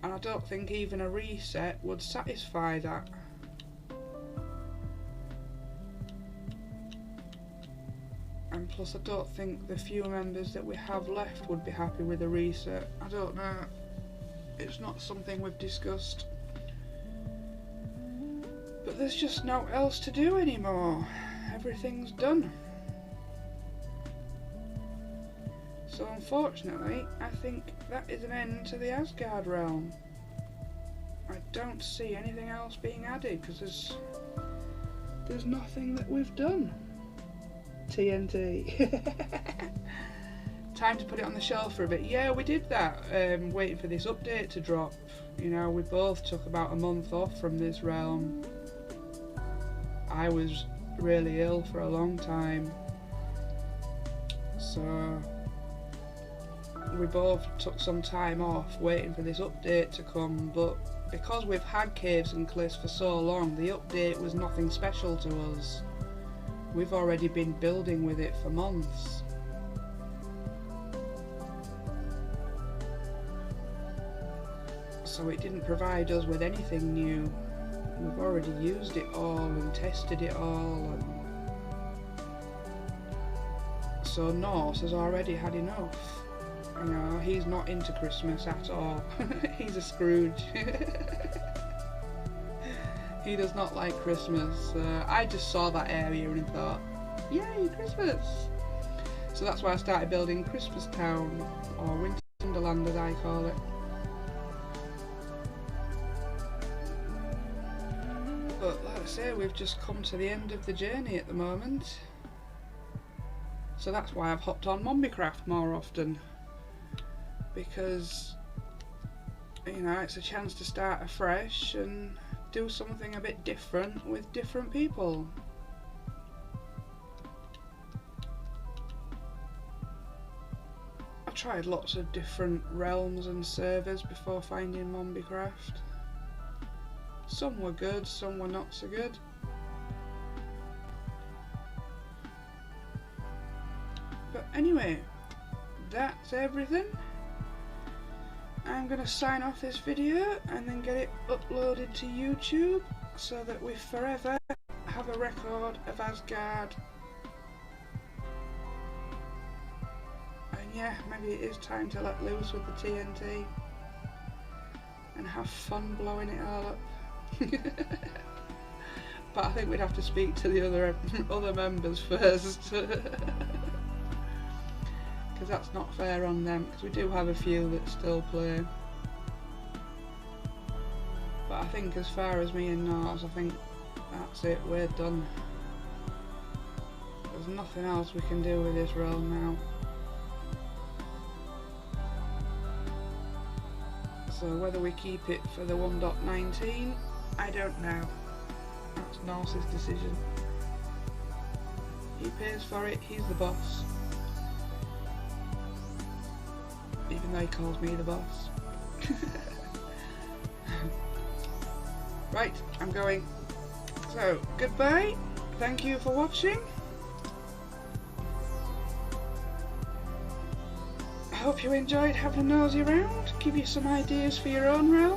And I don't think even a reset would satisfy that. And plus I don't think the few members that we have left would be happy with a reset. I don't know. It's not something we've discussed. But there's just no else to do anymore. Everything's done. So unfortunately, I think that is an end to the Asgard realm. I don't see anything else being added because there's nothing that we've done. TNT. Time to put it on the shelf for a bit. Yeah, we did that. Waiting for this update to drop. You know, we both took about a month off from this realm. I was really ill for a long time, so we both took some time off waiting for this update to come, but because we've had Caves and Cliffs for so long, the update was nothing special to us. We've already been building with it for months. So it didn't provide us with anything new. We've already used it all and tested it all, and so Norse has already had enough. You know, he's not into Christmas at all. He's a Scrooge. He does not like Christmas. I just saw that area and thought, yay, Christmas! So that's why I started building Christmas Town, or Wonderland as I call it. But like I say, we've just come to the end of the journey at the moment. So that's why I've hopped on Mombicraft more often. Because, you know, it's a chance to start afresh and do something a bit different with different people. I tried lots of different realms and servers before finding Mombicraft. Some were good, some were not so good. But anyway, that's everything. I'm going to sign off this video and then get it uploaded to YouTube so that we forever have a record of Asgard. And yeah, maybe it is time to let loose with the TNT and have fun blowing it all up. But I think we'd have to speak to the other members first. Because that's not fair on them, because we do have a few that still play. But I think as far as me and Nars, I think that's it, we're done. There's nothing else we can do with this realm now. So whether we keep it for the 1.19, I don't know. That's Nars' decision. He pays for it, he's the boss. Even though he calls me the boss. Right, I'm going. So, goodbye. Thank you for watching. I hope you enjoyed having a nosy around. Give you some ideas for your own realm.